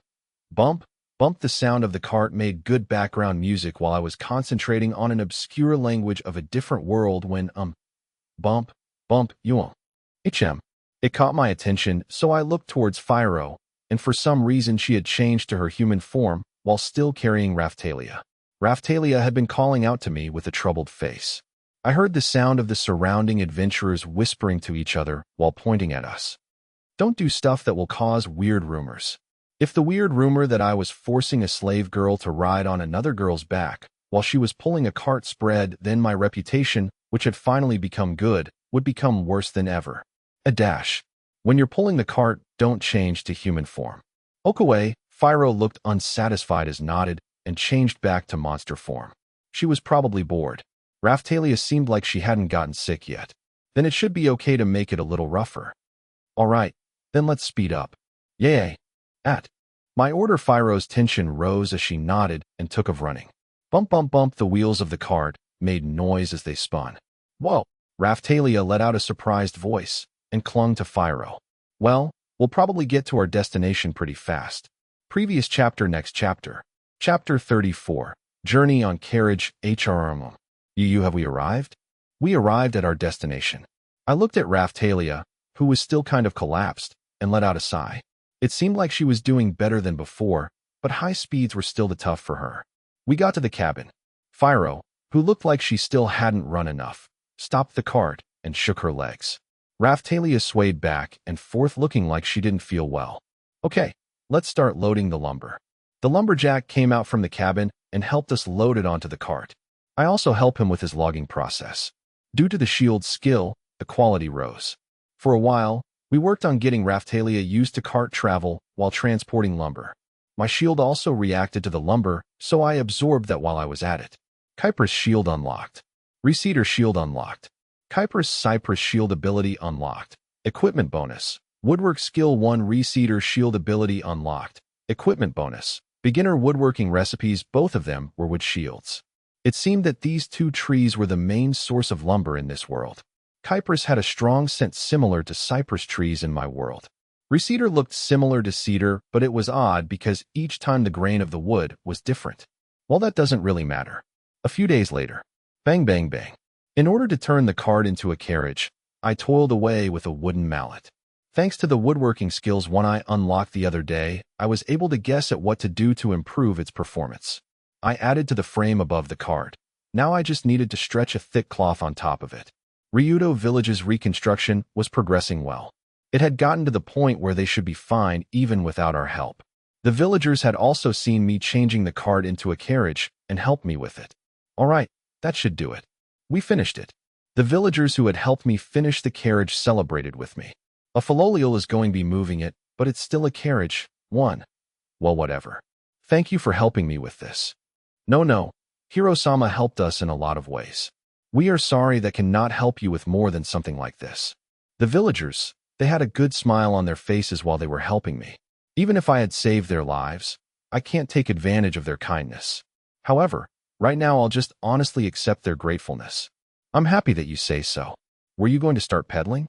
bump, bump. The sound of the cart made good background music while I was concentrating on an obscure language of a different world when, bump, bump, yuan. It caught my attention, so I looked towards Phiro, and for some reason she had changed to her human form while still carrying Raphtalia. Raphtalia had been calling out to me with a troubled face. I heard the sound of the surrounding adventurers whispering to each other while pointing at us. Don't do stuff that will cause weird rumors. If the weird rumor that I was forcing a slave girl to ride on another girl's back while she was pulling a cart spread, then my reputation, which had finally become good, would become worse than ever. A dash. When you're pulling the cart, don't change to human form. Okawe, Phiro looked unsatisfied as nodded and changed back to monster form. She was probably bored. Raphtalia seemed like she hadn't gotten sick yet. Then it should be okay to make it a little rougher. All right, then let's speed up. Yay. At my order, Phiro's tension rose as she nodded and took of running. Bump, bump, bump. The wheels of the cart made noise as they spun. Whoa! Raphtalia let out a surprised voice and clung to Phiro. Well, we'll probably get to our destination pretty fast. Previous chapter. Next chapter. Chapter 34. Journey on Carriage. HRM. Have we arrived? We arrived at our destination. I looked at Raphtalia, who was still kind of collapsed, and let out a sigh. It seemed like she was doing better than before, but high speeds were still the tough for her. We got to the cabin. Phiro, who looked like she still hadn't run enough, stopped the cart and shook her legs. Raphtalia swayed back and forth, looking like she didn't feel well. Okay, let's start loading the lumber. The lumberjack came out from the cabin and helped us load it onto the cart. I also helped him with his logging process. Due to the shield's skill, the quality rose. For a while, we worked on getting Raphtalia used to cart travel while transporting lumber. My shield also reacted to the lumber, so I absorbed that while I was at it. Kypress shield unlocked. Reseeder shield unlocked. Kypress Cypress shield ability unlocked. Equipment bonus. Woodwork skill 1 Reseeder shield ability unlocked. Equipment bonus. Beginner woodworking recipes. Both of them were wood shields. It seemed that these two trees were the main source of lumber in this world. Kypress had a strong scent similar to cypress trees in my world. Reseeder looked similar to cedar, but it was odd because each time the grain of the wood was different. Well, that doesn't really matter. A few days later. Bang, bang, bang. In order to turn the cart into a carriage, I toiled away with a wooden mallet. Thanks to the woodworking skills one I unlocked the other day, I was able to guess at what to do to improve its performance. I added to the frame above the cart. Now I just needed to stretch a thick cloth on top of it. Ryudo Village's reconstruction was progressing well. It had gotten to the point where they should be fine even without our help. The villagers had also seen me changing the cart into a carriage and helped me with it. All right, that should do it. We finished it. The villagers who had helped me finish the carriage celebrated with me. A Philolial is going to be moving it, but it's still a carriage. Well, whatever. Thank you for helping me with this. No. Hiro-sama helped us in a lot of ways. We are sorry that cannot help you with more than something like this. The villagers, they had a good smile on their faces while they were helping me. Even if I had saved their lives, I can't take advantage of their kindness. However, right now I'll just honestly accept their gratefulness. I'm happy that you say so. Were you going to start peddling?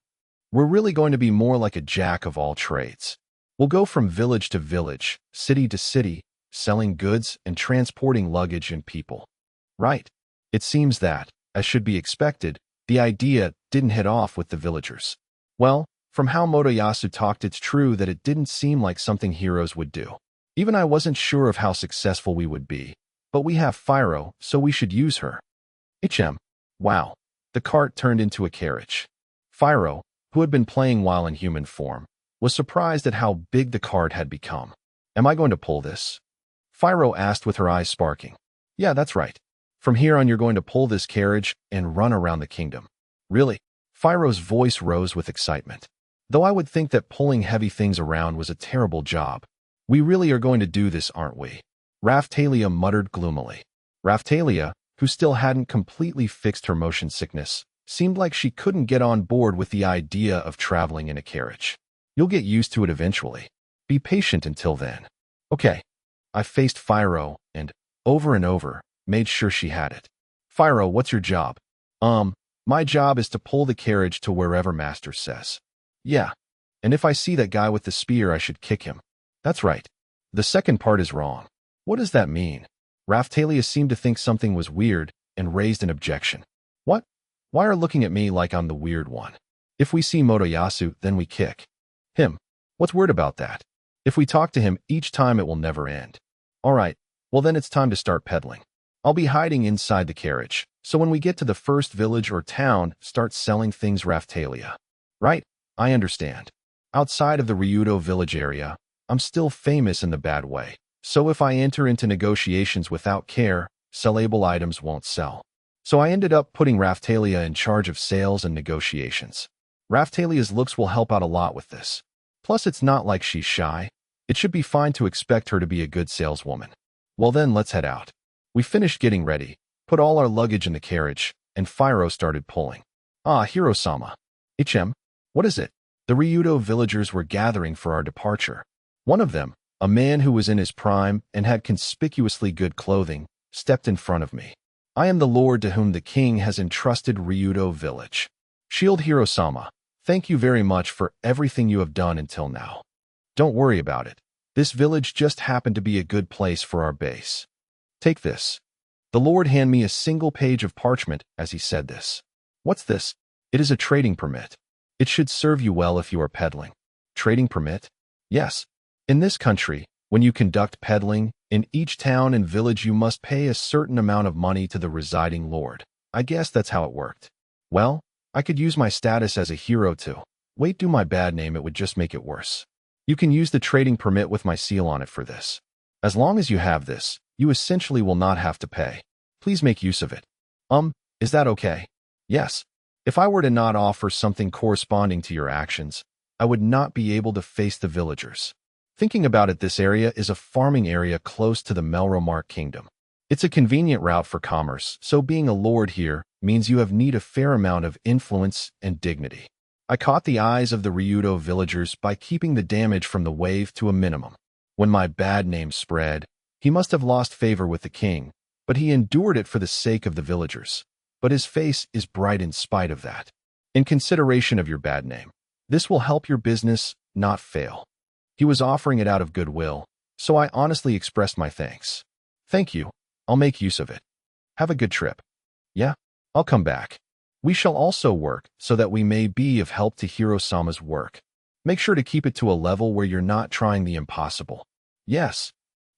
We're really going to be more like a jack of all trades. We'll go from village to village, city to city, selling goods and transporting luggage and people. Right. It seems that, as should be expected, the idea didn't hit off with the villagers. Well, from how Motoyasu talked, it's true that it didn't seem like something heroes would do. Even I wasn't sure of how successful we would be, but we have Phiro, so we should use her. Wow. The cart turned into a carriage. Phiro, who had been playing while in human form, was surprised at how big the cart had become. Am I going to pull this? Phiro asked with her eyes sparking. Yeah, that's right. From here on you're going to pull this carriage and run around the kingdom. Really? Phiro's voice rose with excitement. Though I would think that pulling heavy things around was a terrible job, We really are going to do this, aren't we? Raphtalia muttered gloomily. Raphtalia, who still hadn't completely fixed her motion sickness, seemed like she couldn't get on board with the idea of traveling in a carriage. You'll get used to it eventually. Be patient until then. Okay. I faced Phiro and, over, made sure she had it. Phiro, what's your job? My job is to pull the carriage to wherever Master says. Yeah. And if I see that guy with the spear, I should kick him. That's right. The second part is wrong. What does that mean? Raphtalia seemed to think something was weird and raised an objection. What? Why are looking at me like I'm the weird one? If we see Motoyasu, then we kick him. What's weird about that? If we talk to him each time, it will never end. All right, well then it's time to start peddling. I'll be hiding inside the carriage, so when we get to the first village or town, start selling things, Raphtalia. Right? I understand. Outside of the Ryudo village area, I'm still famous in the bad way, so if I enter into negotiations without care, sellable items won't sell. So I ended up putting Raphtalia in charge of sales and negotiations. Raphtalia's looks will help out a lot with this. Plus, it's not like she's shy. It should be fine to expect her to be a good saleswoman. Well then, let's head out. We finished getting ready, put all our luggage in the carriage, and Phiro started pulling. Ah, Hiro-sama. HM, what is it? The Ryudo villagers were gathering for our departure. One of them, a man who was in his prime and had conspicuously good clothing, stepped in front of me. I am the lord to whom the king has entrusted Ryudo village. Shield Hiro-sama, thank you very much for everything you have done until now. Don't worry about it. This village just happened to be a good place for our base. Take this. The lord handed me a single page of parchment as he said this. What's this? It is a trading permit. It should serve you well if you are peddling. Trading permit? Yes. In this country, when you conduct peddling, in each town and village you must pay a certain amount of money to the residing lord. I guess that's how it worked. Well, I could use my status as a hero to do my bad name, it would just make it worse. You can use the trading permit with my seal on it for this. As long as you have this, you essentially will not have to pay. Please make use of it. Is that okay? Yes. If I were to not offer something corresponding to your actions, I would not be able to face the villagers. Thinking about it, this area is a farming area close to the Melromark Kingdom. It's a convenient route for commerce, so being a lord here means you have need a fair amount of influence and dignity. I caught the eyes of the Ryudo villagers by keeping the damage from the wave to a minimum. When my bad name spread, he must have lost favor with the king, but he endured it for the sake of the villagers. But his face is bright in spite of that. In consideration of your bad name, this will help your business not fail. He was offering it out of goodwill, so I honestly expressed my thanks. Thank you. I'll make use of it. Have a good trip. Yeah, I'll come back. We shall also work so that we may be of help to Hiro-sama's work. Make sure to keep it to a level where you're not trying the impossible. Yes.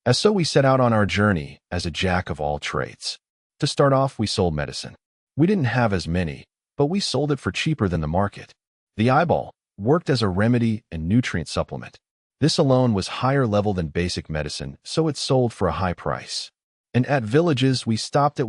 As so we set out on our journey as a jack of all trades. To start off, we sold medicine. We didn't have as many, but we sold it for cheaper than the market. The eyeball worked as a remedy and nutrient supplement. This alone was higher level than basic medicine, so it sold for a high price. And at villages, we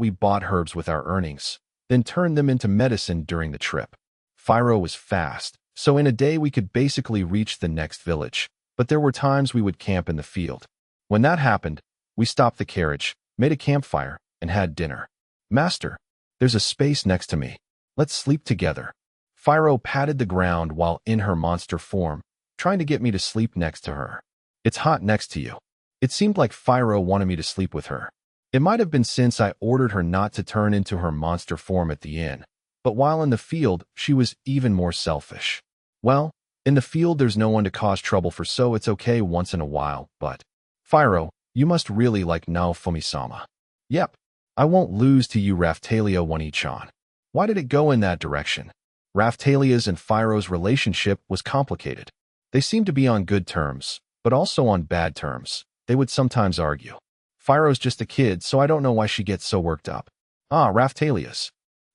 bought herbs with our earnings, then turned them into medicine during the trip. Phiro was fast, so in a day we could basically reach the next village, but there were times we would camp in the field. When that happened, we stopped the carriage, made a campfire, and had dinner. Master, there's a space next to me. Let's sleep together. Phiro patted the ground while in her monster form, trying to get me to sleep next to her. It's hot next to you. It seemed like Phiro wanted me to sleep with her. It might have been since I ordered her not to turn into her monster form at the inn, but while in the field, she was even more selfish. Well, in the field there's no one to cause trouble for, so it's okay once in a while, but… Phiro, you must really like Naofumi-sama. Yep, I won't lose to you, Raphtalia One-chan. Why did it go in that direction? Raphtalia's and Phiro's relationship was complicated. They seemed to be on good terms, but also on bad terms. They would sometimes argue. Phiro's just a kid, so I don't know why she gets so worked up. Ah, Raphtalia's.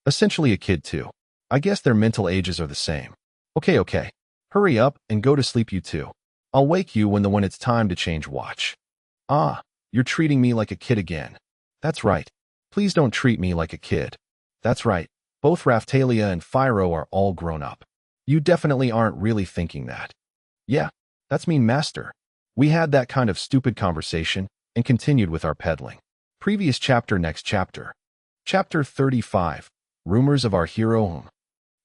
Essentially a kid too. I guess their mental ages are the same. Okay. Hurry up and go to sleep, you two. I'll wake you when it's time to change watch. Ah, you're treating me like a kid again. That's right. Please don't treat me like a kid. That's right. Both Raphtalia and Phiro are all grown up. You definitely aren't really thinking that. Yeah, that's mean, master. We had that kind of stupid conversation and continued with our peddling. Previous chapter, next chapter. Chapter 35. Rumors of our hero.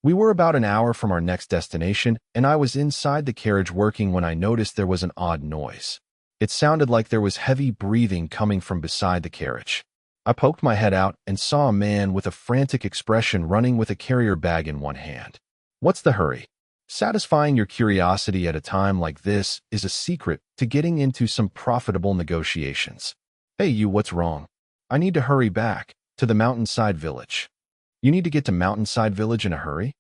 We were about an hour from our next destination, and I was inside the carriage working when I noticed there was an odd noise. It sounded like there was heavy breathing coming from beside the carriage. I poked my head out and saw a man with a frantic expression running with a carrier bag in one hand. What's the hurry? Satisfying your curiosity at a time like this is a secret to getting into some profitable negotiations. Hey you, what's wrong? I need to hurry back to the mountainside village. You need to get to Mountainside Village in a hurry?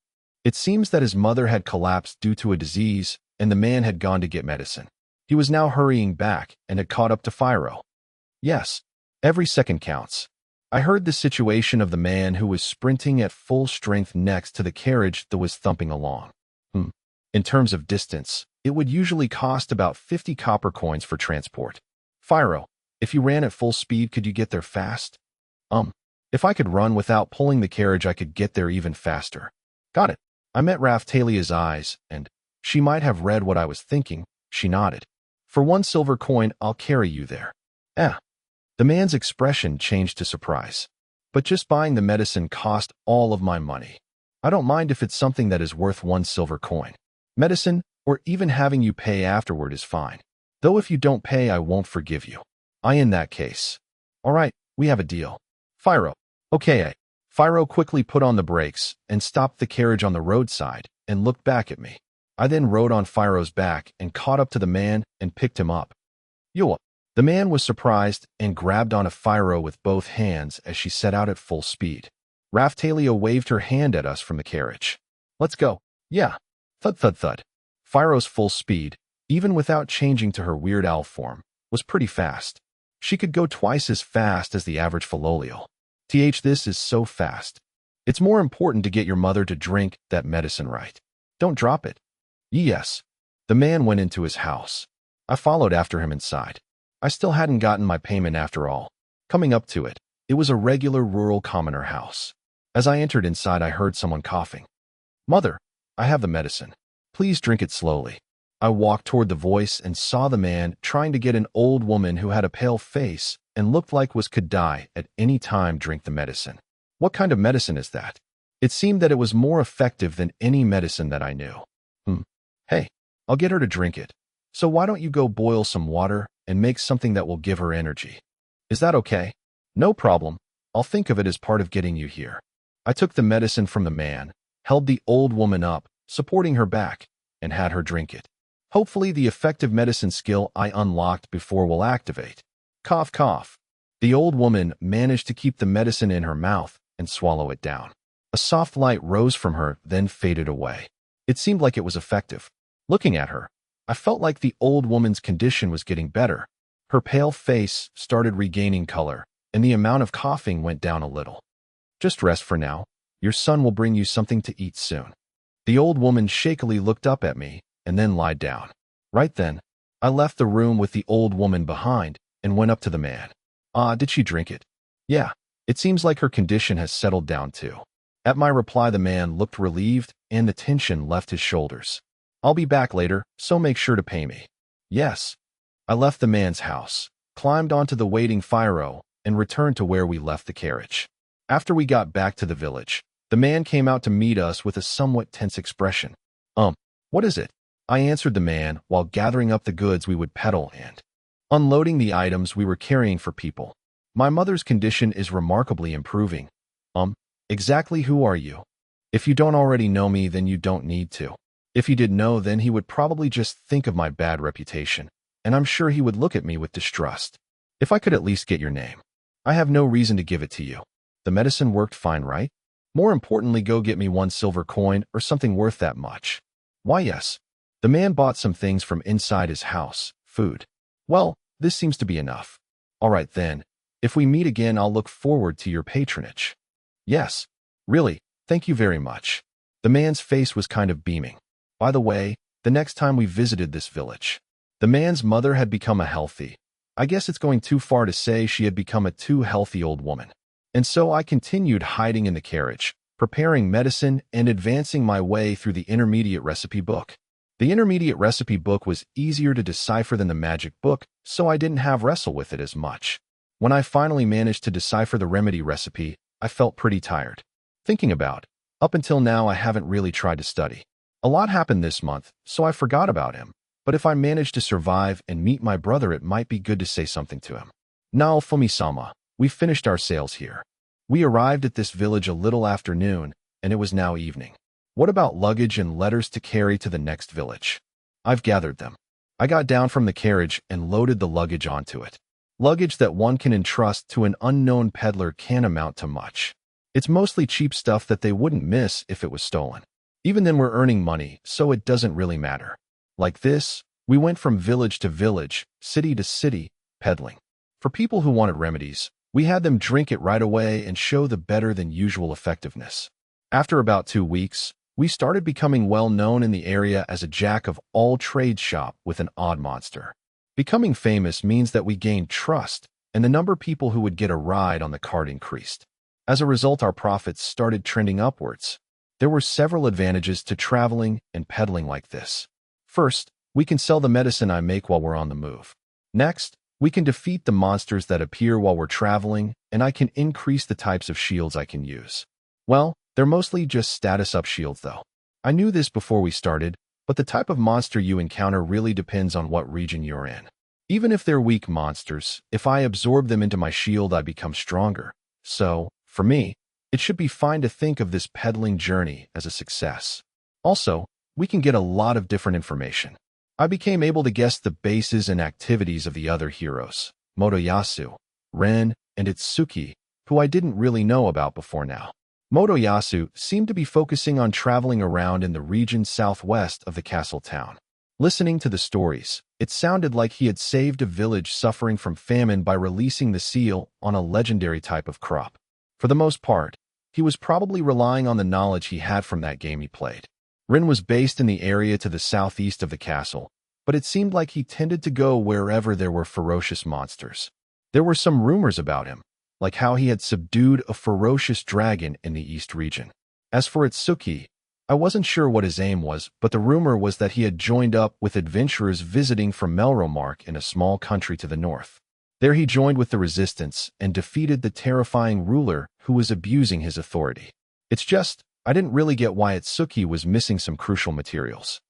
It seems that his mother had collapsed due to a disease, and the man had gone to get medicine. He was now hurrying back and had caught up to Phiro. Yes, every second counts. I heard the situation of the man who was sprinting at full strength next to the carriage that was thumping along. In terms of distance, it would usually cost about 50 copper coins for transport. Phiro, if you ran at full speed, could you get there fast? If I could run without pulling the carriage, I could get there even faster. Got it. I met Raphtalia's eyes, and she might have read what I was thinking. She nodded. For 1 silver coin, I'll carry you there. The man's expression changed to surprise. But just buying the medicine cost all of my money. I don't mind if it's something that is worth 1 silver coin. Medicine, or even having you pay afterward, is fine. Though if you don't pay, I won't forgive you. In that case. All right, we have a deal. Phiro. Okay. Phiro quickly put on the brakes and stopped the carriage on the roadside and looked back at me. I then rode on Phiro's back and caught up to the man and picked him up. Yo! The man was surprised and grabbed onto Phiro with both hands as she set out at full speed. Raphtalia waved her hand at us from the carriage. Let's go. Yeah. Thud thud thud. Phiro's full speed, even without changing to her weird owl form, was pretty fast. She could go twice as fast as the average Philolial. This is so fast. It's more important to get your mother to drink that medicine right. Don't drop it. Yes. The man went into his house. I followed after him inside. I still hadn't gotten my payment after all. Coming up to it, it was a regular rural commoner house. As I entered inside, I heard someone coughing. Mother, I have the medicine. Please drink it slowly. I walked toward the voice and saw the man trying to get an old woman who had a pale face and looked like could die at any time drink the medicine. What kind of medicine is that? It seemed that it was more effective than any medicine that I knew. Hey, I'll get her to drink it. So why don't you go boil some water and make something that will give her energy? Is that okay? No problem. I'll think of it as part of getting you here. I took the medicine from the man, held the old woman up, supporting her back, and had her drink it. Hopefully the effective medicine skill I unlocked before will activate. Cough, cough. The old woman managed to keep the medicine in her mouth and swallow it down. A soft light rose from her, then faded away. It seemed like it was effective. Looking at her, I felt like the old woman's condition was getting better. Her pale face started regaining color, and the amount of coughing went down a little. Just rest for now. Your son will bring you something to eat soon. The old woman shakily looked up at me and then lied down. Right then, I left the room with the old woman behind and went up to the man. Did she drink it? Yeah, it seems like her condition has settled down too. At my reply, the man looked relieved and the tension left his shoulders. I'll be back later, so make sure to pay me. Yes. I left the man's house, climbed onto the waiting Phiro, and returned to where we left the carriage. After we got back to the village, the man came out to meet us with a somewhat tense expression. What is it? I answered the man while gathering up the goods we would peddle and unloading the items we were carrying for people. My mother's condition is remarkably improving. Exactly who are you? If you don't already know me, then you don't need to. If you did know, then he would probably just think of my bad reputation, and I'm sure he would look at me with distrust. If I could at least get your name. I have no reason to give it to you. The medicine worked fine, right? More importantly, go get me 1 silver coin or something worth that much. Why, yes. The man bought some things from inside his house, food. Well, this seems to be enough. All right then. If we meet again, I'll look forward to your patronage. Yes. Really, thank you very much. The man's face was kind of beaming. By the way, the next time we visited this village, the man's mother had become a healthy. I guess it's going too far to say she had become a too healthy old woman. And so I continued hiding in the carriage, preparing medicine and advancing my way through the intermediate recipe book. The intermediate recipe book was easier to decipher than the magic book, so I didn't have wrestle with it as much. When I finally managed to decipher the remedy recipe, I felt pretty tired. Thinking about, up until now I haven't really tried to study. A lot happened this month, so I forgot about him. But if I manage to survive and meet my brother, it might be good to say something to him. Now, Fumi-sama, we finished our sales here. We arrived at this village a little after noon, and it was now evening. What about luggage and letters to carry to the next village? I've gathered them. I got down from the carriage and loaded the luggage onto it. Luggage that one can entrust to an unknown peddler can't amount to much. It's mostly cheap stuff that they wouldn't miss if it was stolen. Even then, we're earning money, so it doesn't really matter. Like this, we went from village to village, city to city, peddling. For people who wanted remedies, we had them drink it right away and show the better-than-usual effectiveness. After about 2 weeks, we started becoming well known in the area as a jack-of-all-trades shop with an odd monster. Becoming famous means that we gained trust, and the number of people who would get a ride on the cart increased. As a result, our profits started trending upwards. There were several advantages to traveling and peddling like this. First, we can sell the medicine I make while we're on the move. Next, we can defeat the monsters that appear while we're traveling, and I can increase the types of shields I can use. Well, they're mostly just status-up shields though. I knew this before we started, but the type of monster you encounter really depends on what region you're in. Even if they're weak monsters, if I absorb them into my shield, I become stronger. So, for me, it should be fine to think of this peddling journey as a success. Also, we can get a lot of different information. I became able to guess the bases and activities of the other heroes, Motoyasu, Ren, and Itsuki, who I didn't really know about before now. Motoyasu seemed to be focusing on traveling around in the region southwest of the castle town. Listening to the stories, it sounded like he had saved a village suffering from famine by releasing the seal on a legendary type of crop. For the most part, he was probably relying on the knowledge he had from that game he played. Rin was based in the area to the southeast of the castle, but it seemed like he tended to go wherever there were ferocious monsters. There were some rumors about him, like how he had subdued a ferocious dragon in the east region. As for Itsuki, I wasn't sure what his aim was, but the rumor was that he had joined up with adventurers visiting from Melromark in a small country to the north. There he joined with the resistance and defeated the terrifying ruler who was abusing his authority. It's just, I didn't really get why Itsuki was missing some crucial materials.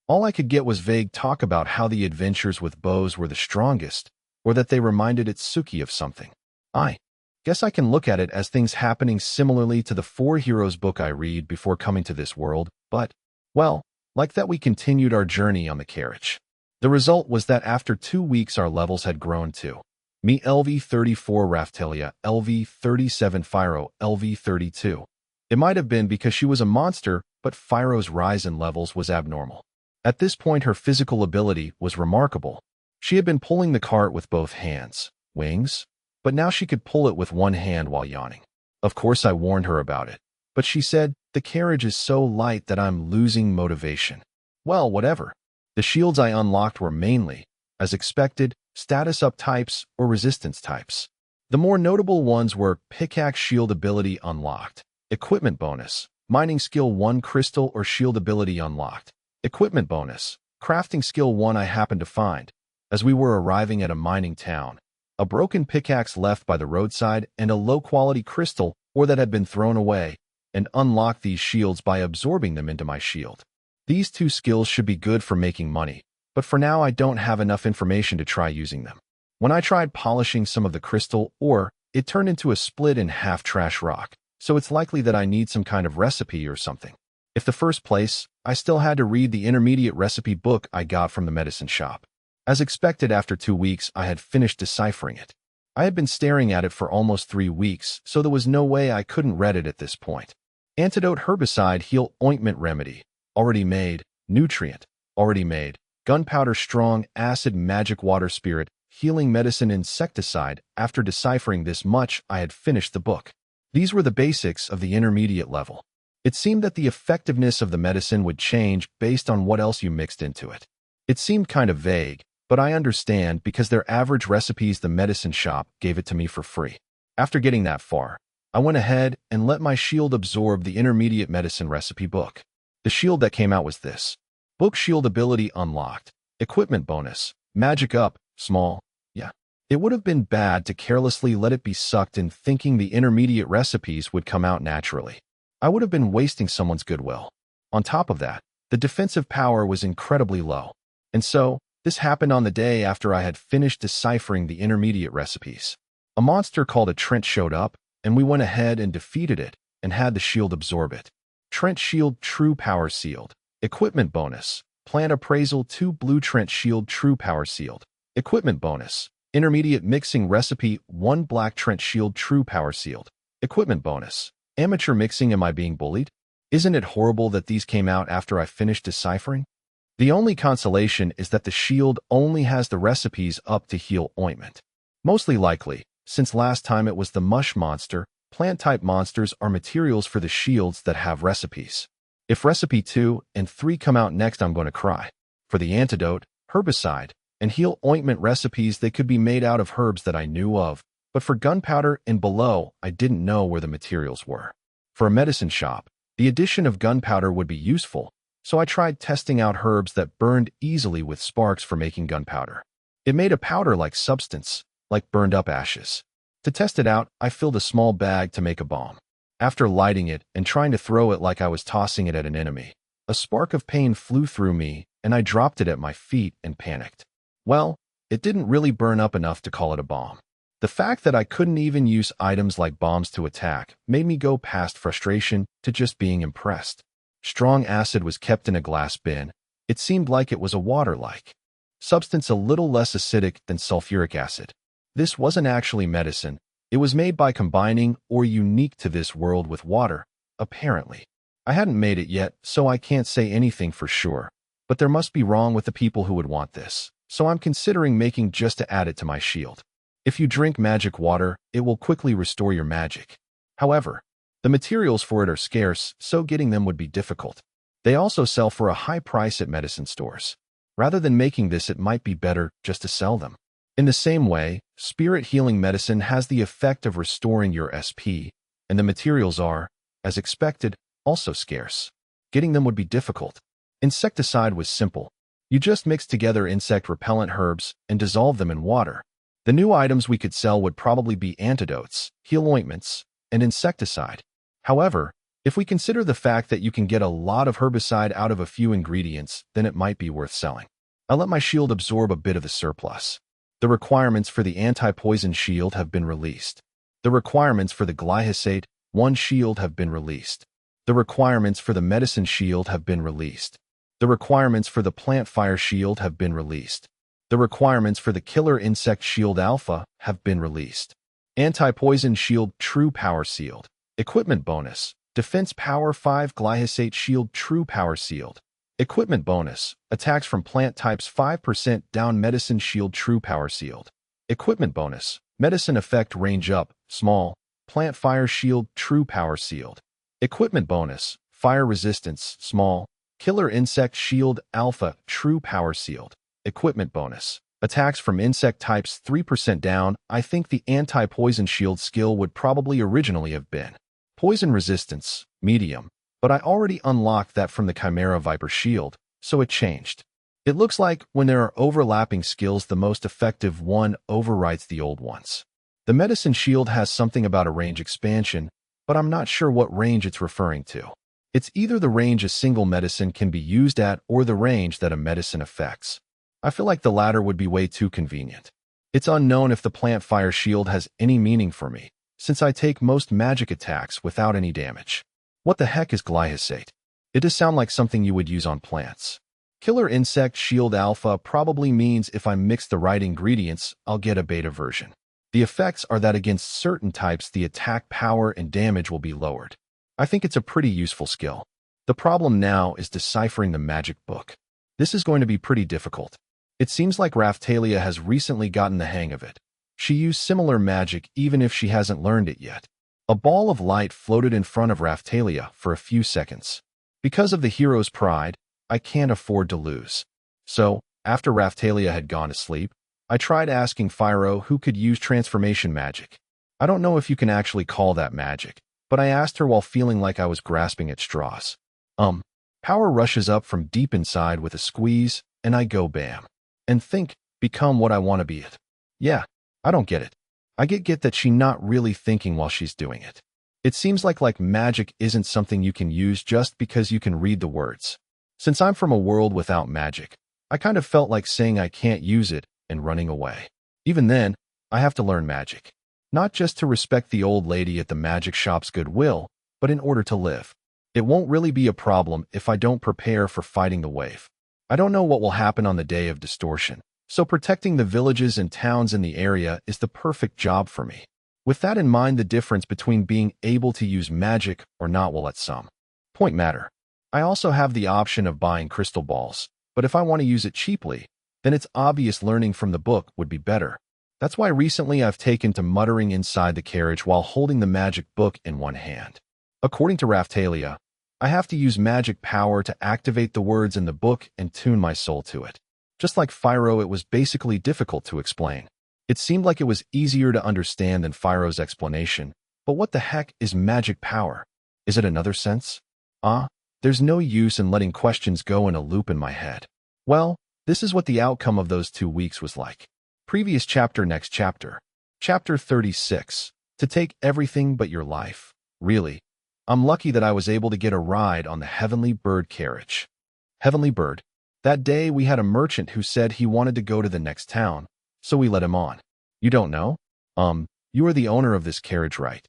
All I could get was vague talk about how the adventures with bows were the strongest, or that they reminded Itsuki of something. I guess I can look at it as things happening similarly to the Four Heroes book I read before coming to this world, but, well, like that we continued our journey on the carriage. The result was that after 2 weeks our levels had grown to me LV34 Raftelia, LV37 Fyro, LV32. It might have been because she was a monster, but Fyro's rise in levels was abnormal. At this point her physical ability was remarkable. She had been pulling the cart with both hands, wings, but now she could pull it with one hand while yawning. Of course I warned her about it, but she said, the carriage is so light that I'm losing motivation. Well, whatever. The shields I unlocked were mainly, as expected, status-up types or resistance types. The more notable ones were Pickaxe Shield Ability unlocked, Equipment Bonus, Mining Skill 1 Crystal or Shield Ability unlocked, Equipment Bonus, Crafting Skill 1 I happened to find, as we were arriving at a mining town, a broken pickaxe left by the roadside and a low-quality crystal or that had been thrown away, and unlock these shields by absorbing them into my shield. These 2 skills should be good for making money, but for now I don't have enough information to try using them. When I tried polishing some of the crystal ore, it turned into a split-in-half trash rock, so it's likely that I need some kind of recipe or something. In the first place, I still had to read the intermediate recipe book I got from the medicine shop. As expected, after 2 weeks, I had finished deciphering it. I had been staring at it for almost 3 weeks, so there was no way I couldn't read it at this point. Antidote Herbicide Heal Ointment Remedy, already made. Nutrient, already made. Gunpowder Strong Acid Magic Water Spirit, Healing Medicine Insecticide. After deciphering this much, I had finished the book. These were the basics of the intermediate level. It seemed that the effectiveness of the medicine would change based on what else you mixed into it. It seemed kind of vague, but I understand because their average recipes the medicine shop gave it to me for free. After getting that far, I went ahead and let my shield absorb the intermediate medicine recipe book. The shield that came out was this. Book shield ability unlocked. Equipment bonus. Magic up. Small. Yeah. It would have been bad to carelessly let it be sucked in thinking the intermediate recipes would come out naturally. I would have been wasting someone's goodwill. On top of that, the defensive power was incredibly low. And so, this happened on the day after I had finished deciphering the intermediate recipes. A monster called a Trent showed up, and we went ahead and defeated it and had the shield absorb it. Trent Shield True Power Sealed. Equipment bonus. Plant Appraisal 2 Blue Trent Shield True Power Sealed. Equipment bonus. Intermediate Mixing Recipe 1 Black Trent Shield True Power Sealed. Equipment bonus. Amateur Mixing. Am I being bullied? Isn't it horrible that these came out after I finished deciphering? The only consolation is that the shield only has the recipes up to heal ointment. Mostly likely, since last time it was the mush monster, plant-type monsters are materials for the shields that have recipes. If recipe 2 and 3 come out next, I'm going to cry. For the antidote, herbicide, and heal ointment recipes, they could be made out of herbs that I knew of, but for gunpowder and below, I didn't know where the materials were. For a medicine shop, the addition of gunpowder would be useful, so I tried testing out herbs that burned easily with sparks for making gunpowder. It made a powder-like substance, like burned-up ashes. To test it out, I filled a small bag to make a bomb. After lighting it and trying to throw it like I was tossing it at an enemy, a spark of pain flew through me, and I dropped it at my feet and panicked. Well, it didn't really burn up enough to call it a bomb. The fact that I couldn't even use items like bombs to attack made me go past frustration to just being impressed. Strong acid was kept in a glass bin. It seemed like it was a water-like substance, a little less acidic than sulfuric acid. This wasn't actually medicine. It was made by combining or unique to this world with water, apparently. I hadn't made it yet, so I can't say anything for sure, but there must be wrong with the people who would want this, so I'm considering making just to add it to my shield. If you drink magic water, it will quickly restore your magic. However, the materials for it are scarce, so getting them would be difficult. They also sell for a high price at medicine stores. Rather than making this, it might be better just to sell them. In the same way, spirit healing medicine has the effect of restoring your SP, and the materials are, as expected, also scarce. Getting them would be difficult. Insecticide was simple. You just mix together insect repellent herbs and dissolve them in water. The new items we could sell would probably be antidotes, heal ointments, and insecticide. However, if we consider the fact that you can get a lot of herbicide out of a few ingredients, then it might be worth selling. I let my shield absorb a bit of the surplus. The requirements for the anti-poison shield have been released. The requirements for the glyphosate 1 shield have been released. The requirements for the medicine shield have been released. The requirements for the plant fire shield have been released. The requirements for the killer insect shield alpha have been released. Anti-poison shield True Power Sealed. Equipment bonus. Defense Power 5 Glyphosate Shield True Power Sealed. Equipment bonus. Attacks from plant types 5% down Medicine Shield True Power Sealed. Equipment bonus. Medicine Effect Range Up, Small. Plant Fire Shield True Power Sealed. Equipment bonus. Fire Resistance, Small. Killer Insect Shield Alpha True Power Sealed. Equipment bonus. Attacks from insect types 3% down. I think the anti-poison shield skill would probably originally have been Poison Resistance, Medium. But I already unlocked that from the Chimera Viper shield, so it changed. It looks like when there are overlapping skills, the most effective one overwrites the old ones. The medicine shield has something about a range expansion, but I'm not sure what range it's referring to. It's either the range a single medicine can be used at or the range that a medicine affects. I feel like the latter would be way too convenient. It's unknown if the plant fire shield has any meaning for me, since I take most magic attacks without any damage. What the heck is glyphosate? It does sound like something you would use on plants. Killer Insect Shield Alpha probably means if I mix the right ingredients, I'll get a beta version. The effects are that against certain types, the attack power and damage will be lowered. I think it's a pretty useful skill. The problem now is deciphering the magic book. This is going to be pretty difficult. It seems like Raphtalia has recently gotten the hang of it. She used similar magic even if she hasn't learned it yet. A ball of light floated in front of Raphtalia for a few seconds. Because of the hero's pride, I can't afford to lose. So, after Raphtalia had gone to sleep, I tried asking Fyro who could use transformation magic. I don't know if you can actually call that magic, but I asked her while feeling like I was grasping at straws. Power rushes up from deep inside with a squeeze, and I go bam. And think, become what I want to be it. Yeah, I don't get it. I get that she not really thinking while she's doing it. It seems like magic isn't something you can use just because you can read the words. Since I'm from a world without magic, I kind of felt like saying I can't use it and running away. Even then, I have to learn magic. Not just to respect the old lady at the magic shop's goodwill, but in order to live. It won't really be a problem if I don't prepare for fighting the wave. I don't know what will happen on the day of distortion, so protecting the villages and towns in the area is the perfect job for me. With that in mind, the difference between being able to use magic or not will at some point matter. I also have the option of buying crystal balls, but if I want to use it cheaply, then it's obvious learning from the book would be better. That's why recently I've taken to muttering inside the carriage while holding the magic book in one hand. According to Raphtalia, I have to use magic power to activate the words in the book and tune my soul to it. Just like Phiro, it was basically difficult to explain. It seemed like it was easier to understand than Phiro's explanation, but what the heck is magic power? Is it another sense? There's no use in letting questions go in a loop in my head. Well, this is what the outcome of those 2 weeks was like. Previous chapter, next chapter. Chapter 36. To take everything but your life. Really, I'm lucky that I was able to get a ride on the Heavenly Bird carriage. Heavenly Bird. That day we had a merchant who said he wanted to go to the next town, so we let him on. You don't know? You are the owner of this carriage, right?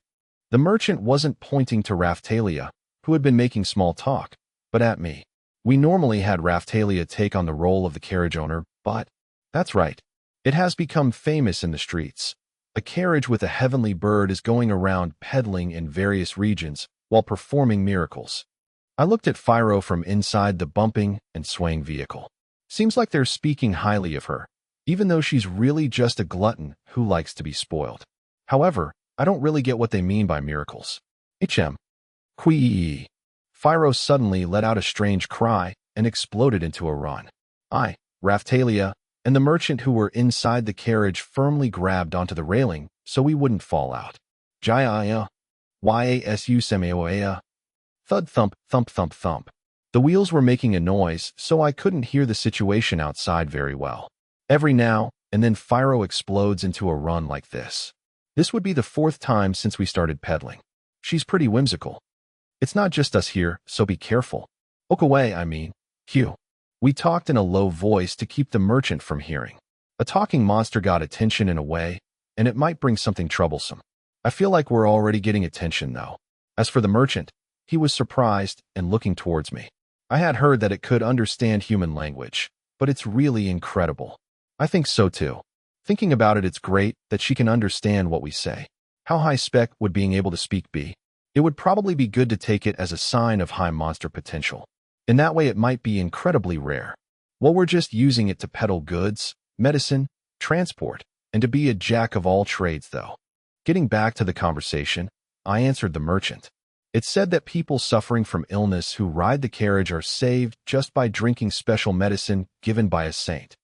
The merchant wasn't pointing to Raphtalia, who had been making small talk, but at me. We normally had Raphtalia take on the role of the carriage owner, but that's right. It has become famous in the streets. A carriage with a heavenly bird is going around peddling in various regions while performing miracles. I looked at Phiro from inside the bumping and swaying vehicle. Seems like they're speaking highly of her, even though she's really just a glutton who likes to be spoiled. However, I don't really get what they mean by miracles. Quee. Phiro suddenly let out a strange cry and exploded into a run. I, Raphtalia, and the merchant who were inside the carriage firmly grabbed onto the railing so we wouldn't fall out. Jaya, yasu semeoea. Thud thump, thump thump thump. The wheels were making a noise, so I couldn't hear the situation outside very well. Every now and then Phiro explodes into a run like this. This would be the 4th time since we started peddling. She's pretty whimsical. It's not just us here, so be careful. Look away, I mean. Hugh. We talked in a low voice to keep the merchant from hearing. A talking monster got attention in a way, and it might bring something troublesome. I feel like we're already getting attention, though. As for the merchant, he was surprised and looking towards me. I had heard that it could understand human language, but it's really incredible. I think so too. Thinking about it, it's great that she can understand what we say. How high spec would being able to speak be? It would probably be good to take it as a sign of high monster potential. In that way, it might be incredibly rare. Well, we're just using it to peddle goods, medicine, transport, and to be a jack of all trades, though. Getting back to the conversation, I answered the merchant. It's said that people suffering from illness who ride the carriage are saved just by drinking special medicine given by a saint.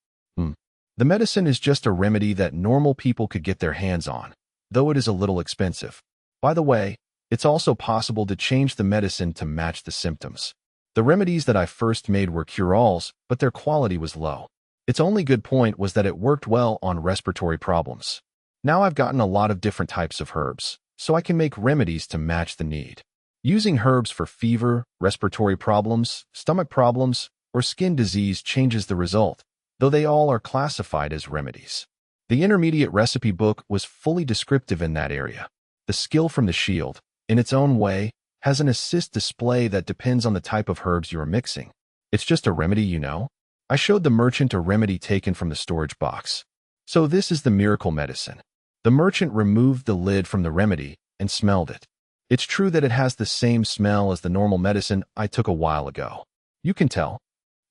The medicine is just a remedy that normal people could get their hands on, though it is a little expensive. By the way, it's also possible to change the medicine to match the symptoms. The remedies that I first made were cure-alls, but their quality was low. Its only good point was that it worked well on respiratory problems. Now I've gotten a lot of different types of herbs, so I can make remedies to match the need. Using herbs for fever, respiratory problems, stomach problems, or skin disease changes the result, though they all are classified as remedies. The intermediate recipe book was fully descriptive in that area. The skill from the shield, in its own way, has an assist display that depends on the type of herbs you are mixing. It's just a remedy, you know? I showed the merchant a remedy taken from the storage box. So this is the miracle medicine. The merchant removed the lid from the remedy and smelled it. It's true that it has the same smell as the normal medicine I took a while ago. You can tell.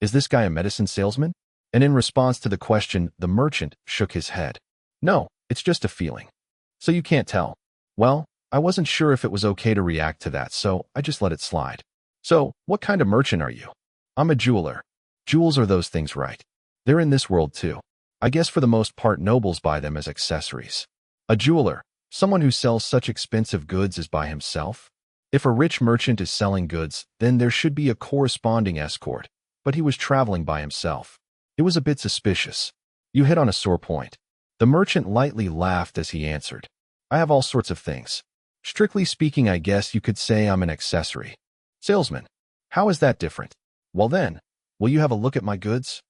Is this guy a medicine salesman? And in response to the question, the merchant shook his head. No, it's just a feeling. So you can't tell. Well, I wasn't sure if it was okay to react to that, so I just let it slide. So, what kind of merchant are you? I'm a jeweler. Jewels are those things, right? They're in this world too. I guess for the most part nobles buy them as accessories. A jeweler, someone who sells such expensive goods as by himself? If a rich merchant is selling goods, then there should be a corresponding escort, but he was traveling by himself. It was a bit suspicious. You hit on a sore point. The merchant lightly laughed as he answered. I have all sorts of things. Strictly speaking, I guess you could say I'm an accessory. Salesman. How is that different? Well then, will you have a look at my goods?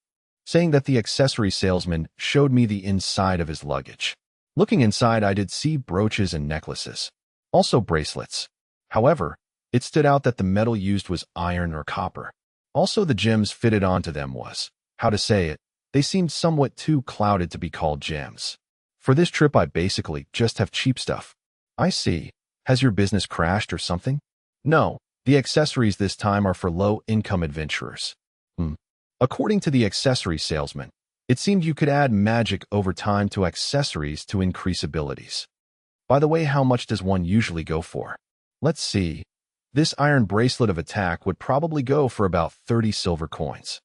Saying that, the accessory salesman showed me the inside of his luggage. Looking inside, I did see brooches and necklaces. Also bracelets. However, it stood out that the metal used was iron or copper. Also, the gems fitted onto them was, how to say it, they seemed somewhat too clouded to be called gems. For this trip, I basically just have cheap stuff. I see. Has your business crashed or something? No, the accessories this time are for low-income adventurers. According to the accessory salesman, it seemed you could add magic over time to accessories to increase abilities. By the way, how much does one usually go for? Let's see. This iron bracelet of attack would probably go for about 30 silver coins.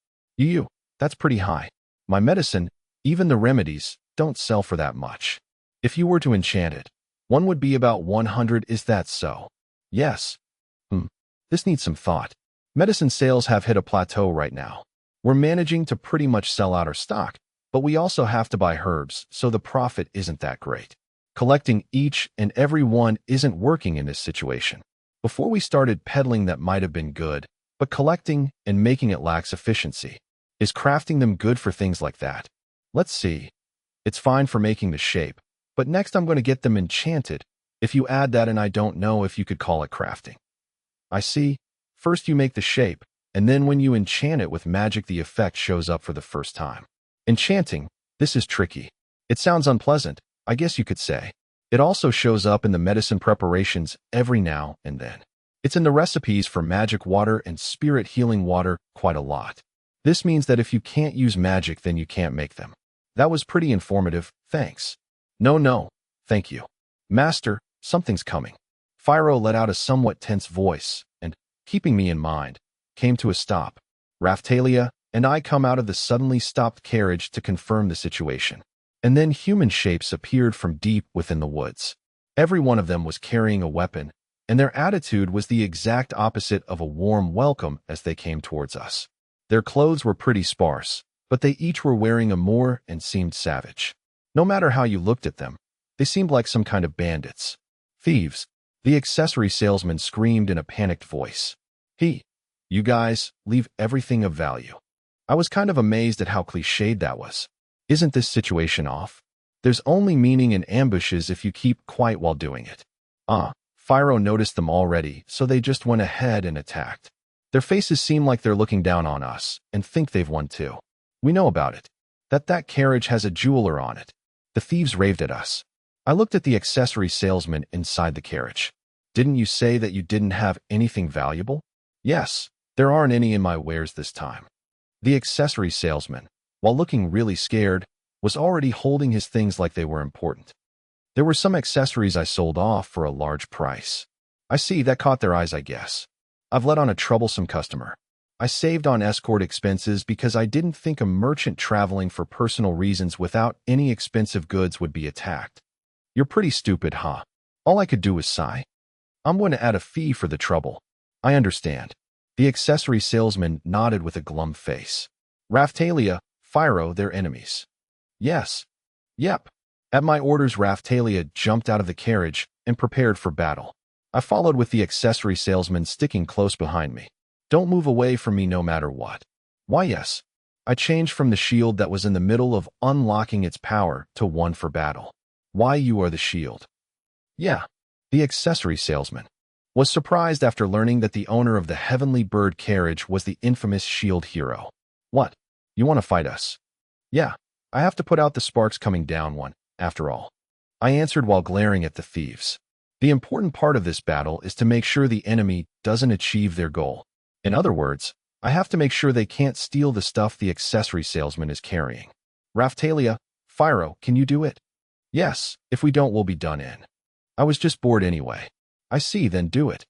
That's pretty high. My medicine, even the remedies, don't sell for that much. If you were to enchant it, one would be about 100. Is that so? Yes. This needs some thought. Medicine sales have hit a plateau right now. We're managing to pretty much sell out our stock, but we also have to buy herbs, so the profit isn't that great. Collecting each and every one isn't working in this situation. Before we started peddling, that might have been good, but collecting and making it lacks efficiency. Is crafting them good for things like that? Let's see. It's fine for making the shape, but next I'm going to get them enchanted. If you add that, and I don't know if you could call it crafting. I see. First you make the shape, and then when you enchant it with magic, the effect shows up for the first time. Enchanting, this is tricky. It sounds unpleasant, I guess you could say. It also shows up in the medicine preparations every now and then. It's in the recipes for magic water and spirit healing water quite a lot. This means that if you can't use magic, then you can't make them. That was pretty informative, thanks. No, thank you. Master, something's coming. Phiro let out a somewhat tense voice, and, keeping me in mind, came to a stop. Raphtalia and I come out of the suddenly stopped carriage to confirm the situation. And then human shapes appeared from deep within the woods. Every one of them was carrying a weapon, and their attitude was the exact opposite of a warm welcome as they came towards us. Their clothes were pretty sparse, but they each were wearing a moor and seemed savage. No matter how you looked at them, they seemed like some kind of bandits. Thieves, the accessory salesman screamed in a panicked voice. You guys, leave everything of value. I was kind of amazed at how cliched that was. Isn't this situation off? There's only meaning in ambushes if you keep quiet while doing it. Phiro noticed them already, so they just went ahead and attacked. Their faces seem like they're looking down on us and think they've won too. We know about it. That carriage has a jeweler on it. The thieves raved at us. I looked at the accessory salesman inside the carriage. Didn't you say that you didn't have anything valuable? Yes, there aren't any in my wares this time. The accessory salesman, while looking really scared, was already holding his things like they were important. There were some accessories I sold off for a large price. I see, that caught their eyes, I guess. I've let on a troublesome customer. I saved on escort expenses because I didn't think a merchant traveling for personal reasons without any expensive goods would be attacked. You're pretty stupid, huh? All I could do was sigh. I'm going to add a fee for the trouble. I understand. The accessory salesman nodded with a glum face. Raphtalia, Phiro, their enemies. Yes. Yep. At my orders, Raphtalia jumped out of the carriage and prepared for battle. I followed with the accessory salesman sticking close behind me. Don't move away from me no matter what. Why, yes. I changed from the shield that was in the middle of unlocking its power to one for battle. Why, you are the shield. Yeah. The accessory salesman was surprised after learning that the owner of the Heavenly Bird carriage was the infamous shield hero. What? You want to fight us? Yeah. I have to put out the sparks coming down one, after all. I answered while glaring at the thieves. The important part of this battle is to make sure the enemy doesn't achieve their goal. In other words, I have to make sure they can't steal the stuff the accessory salesman is carrying. Raphtalia, Phiro, can you do it? Yes, if we don't, we'll be done in. I was just bored anyway. I see, then do it.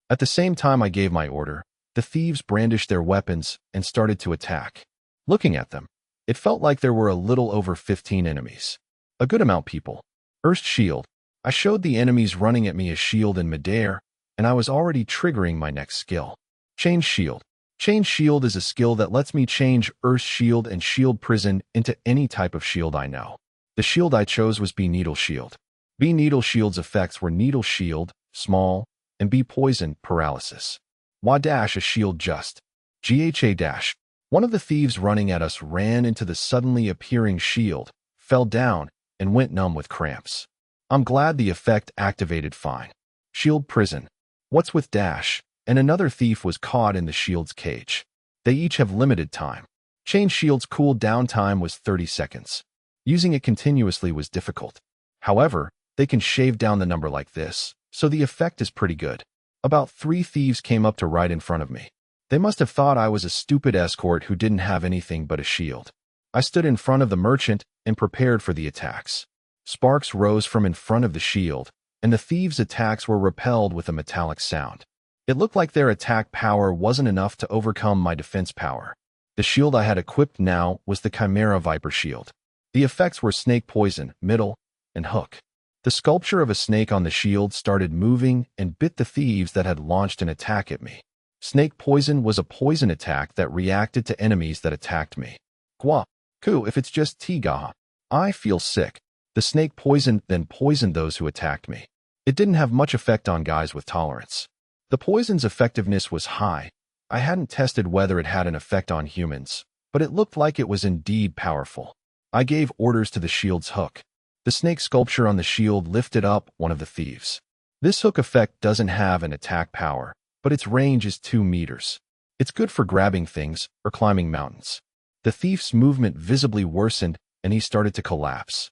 At the same time I gave my order, the thieves brandished their weapons and started to attack. Looking at them, it felt like there were a little over 15 enemies. A good amount people. Erst shield. I showed the enemies running at me a shield in midair, and I was already triggering my next skill. Change Shield. Change Shield is a skill that lets me change Earth's shield and shield prison into any type of shield I know. The shield I chose was B Needle Shield. B Needle Shield's effects were Needle Shield, Small, and B Poison, Paralysis. Wa dash a shield just. GHA dash. One of the thieves running at us ran into the suddenly appearing shield, fell down, and went numb with cramps. I'm glad the effect activated fine. Shield Prison. What's with dash? And another thief was caught in the shield's cage. They each have limited time. Change Shield's cool down time was 30 seconds. Using it continuously was difficult. However, they can shave down the number like this, so the effect is pretty good. About 3 thieves came up to right in front of me. They must have thought I was a stupid escort who didn't have anything but a shield. I stood in front of the merchant and prepared for the attacks. Sparks rose from in front of the shield, and the thieves' attacks were repelled with a metallic sound. It looked like their attack power wasn't enough to overcome my defense power. The shield I had equipped now was the Chimera Viper Shield. The effects were Snake Poison, Middle, and Hook. The sculpture of a snake on the shield started moving and bit the thieves that had launched an attack at me. Snake Poison was a poison attack that reacted to enemies that attacked me. Gwa, ku if it's just Tigaha. I feel sick. The snake poison then poisoned those who attacked me. It didn't have much effect on guys with tolerance. The poison's effectiveness was high. I hadn't tested whether it had an effect on humans, but it looked like it was indeed powerful. I gave orders to the shield's hook. The snake sculpture on the shield lifted up one of the thieves. This hook effect doesn't have an attack power, but its range is 2 meters. It's good for grabbing things or climbing mountains. The thief's movement visibly worsened, and he started to collapse.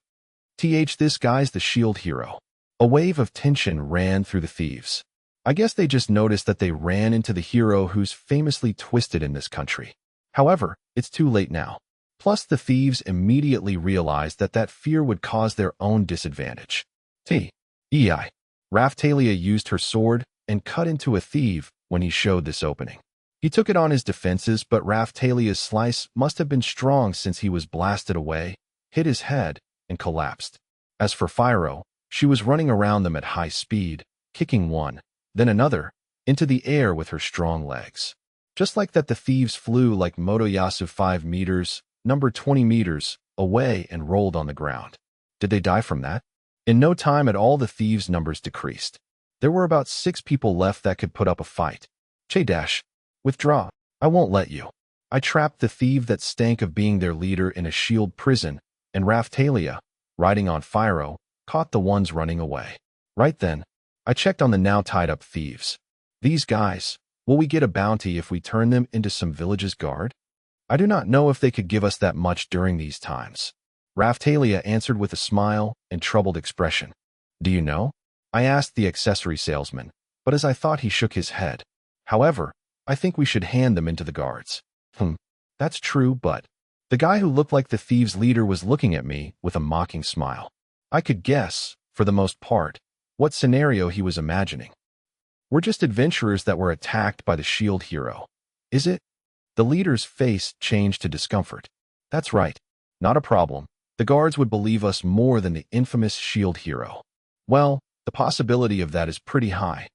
This guy's the shield hero. A wave of tension ran through the thieves. I guess they just noticed that they ran into the hero who's famously twisted in this country. However, it's too late now. Plus, the thieves immediately realized that fear would cause their own disadvantage. Raphtalia used her sword and cut into a thief when he showed this opening. He took it on his defenses, but Raphtalia's slice must have been strong since he was blasted away, hit his head, and collapsed. As for Phiro, she was running around them at high speed, kicking one, then another, into the air with her strong legs. Just like that, the thieves flew like Motoyasu 5 meters, number 20 meters, away and rolled on the ground. Did they die from that? In no time at all, the thieves' numbers decreased. There were about 6 people left that could put up a fight. Dash. Withdraw. I won't let you. I trapped the thief that stank of being their leader in a shield prison, and Raphtalia, riding on Phiro, caught the ones running away. Right then, I checked on the now tied-up thieves. These guys, will we get a bounty if we turn them into some village's guard? I do not know if they could give us that much during these times. Raphtalia answered with a smile and troubled expression. Do you know? I asked the accessory salesman, but as I thought he shook his head. However, I think we should hand them into the guards. That's true, but... The guy who looked like the thieves' leader was looking at me with a mocking smile. I could guess, for the most part, what scenario he was imagining. We're just adventurers that were attacked by the shield hero. Is it? The leader's face changed to discomfort. That's right. Not a problem. The guards would believe us more than the infamous shield hero. Well, the possibility of that is pretty high.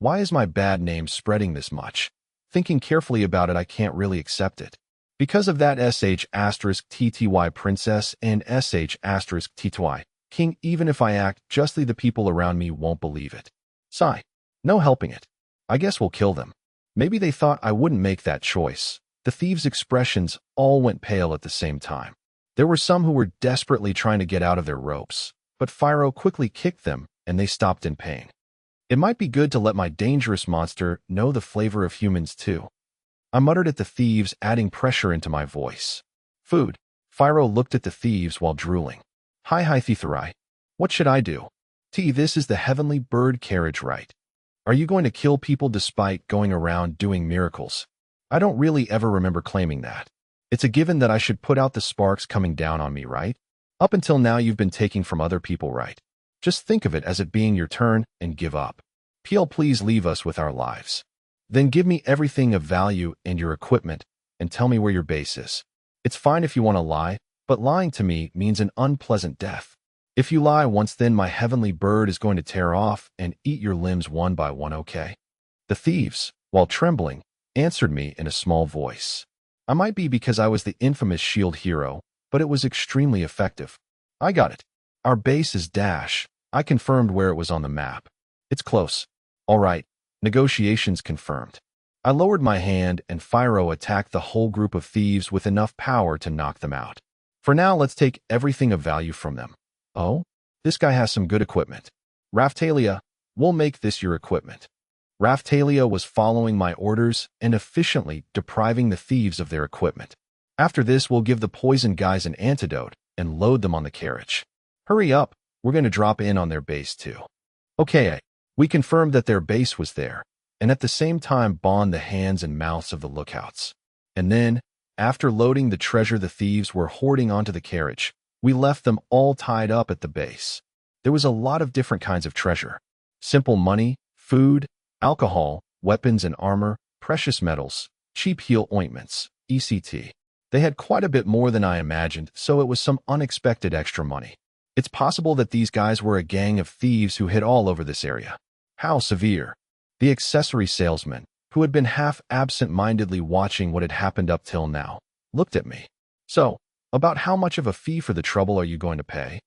Why is my bad name spreading this much? Thinking carefully about it, I can't really accept it. Because of that *TTY princess and *TTY king, even if I act justly, the people around me won't believe it. Sigh. No helping it. I guess we'll kill them. Maybe they thought I wouldn't make that choice. The thieves' expressions all went pale at the same time. There were some who were desperately trying to get out of their ropes, but Phiro quickly kicked them and they stopped in pain. It might be good to let my dangerous monster know the flavor of humans too. I muttered at the thieves, adding pressure into my voice. Food. Phiro looked at the thieves while drooling. Hi Thitherai. What should I do? This is the heavenly bird carriage, right? Are you going to kill people despite going around doing miracles? I don't really ever remember claiming that. It's a given that I should put out the sparks coming down on me, right? Up until now you've been taking from other people, right? Just think of it as it being your turn and give up. Please leave us with our lives. Then give me everything of value and your equipment and tell me where your base is. It's fine if you want to lie, but lying to me means an unpleasant death. If you lie once, then my heavenly bird is going to tear off and eat your limbs one by one, okay? The thieves, while trembling, answered me in a small voice. I might be because I was the infamous shield hero, but it was extremely effective. I got it. Our base is Dash. I confirmed where it was on the map. It's close. All right. Negotiations confirmed. I lowered my hand and Fyro attacked the whole group of thieves with enough power to knock them out. For now, let's take everything of value from them. Oh? This guy has some good equipment. Raphtalia, we'll make this your equipment. Raphtalia was following my orders and efficiently depriving the thieves of their equipment. After this, we'll give the poison guys an antidote and load them on the carriage. Hurry up, we're going to drop in on their base too. Okay, we confirmed that their base was there, and at the same time bond the hands and mouths of the lookouts. And then, after loading the treasure the thieves were hoarding onto the carriage, we left them all tied up at the base. There was a lot of different kinds of treasure. Simple money, food, alcohol, weapons and armor, precious metals, cheap heal ointments, etc. They had quite a bit more than I imagined, so it was some unexpected extra money. It's possible that these guys were a gang of thieves who hid all over this area. How severe? The accessory salesman, who had been half absent-mindedly watching what had happened up till now, looked at me. So, about how much of a fee for the trouble are you going to pay?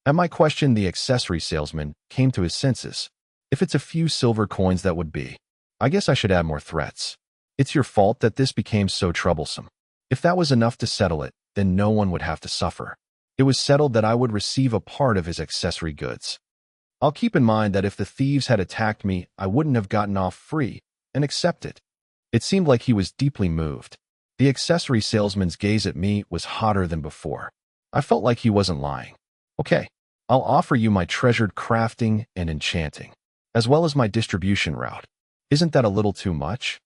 At my question, the accessory salesman came to his senses. If it's a few silver coins, that would be. I guess I should add more threats. It's your fault that this became so troublesome. If that was enough to settle it, then no one would have to suffer. It was settled that I would receive a part of his accessory goods. I'll keep in mind that if the thieves had attacked me, I wouldn't have gotten off free, and accept it. It seemed like he was deeply moved. The accessory salesman's gaze at me was hotter than before. I felt like he wasn't lying. Okay, I'll offer you my treasured crafting and enchanting, as well as my distribution route. Isn't that a little too much?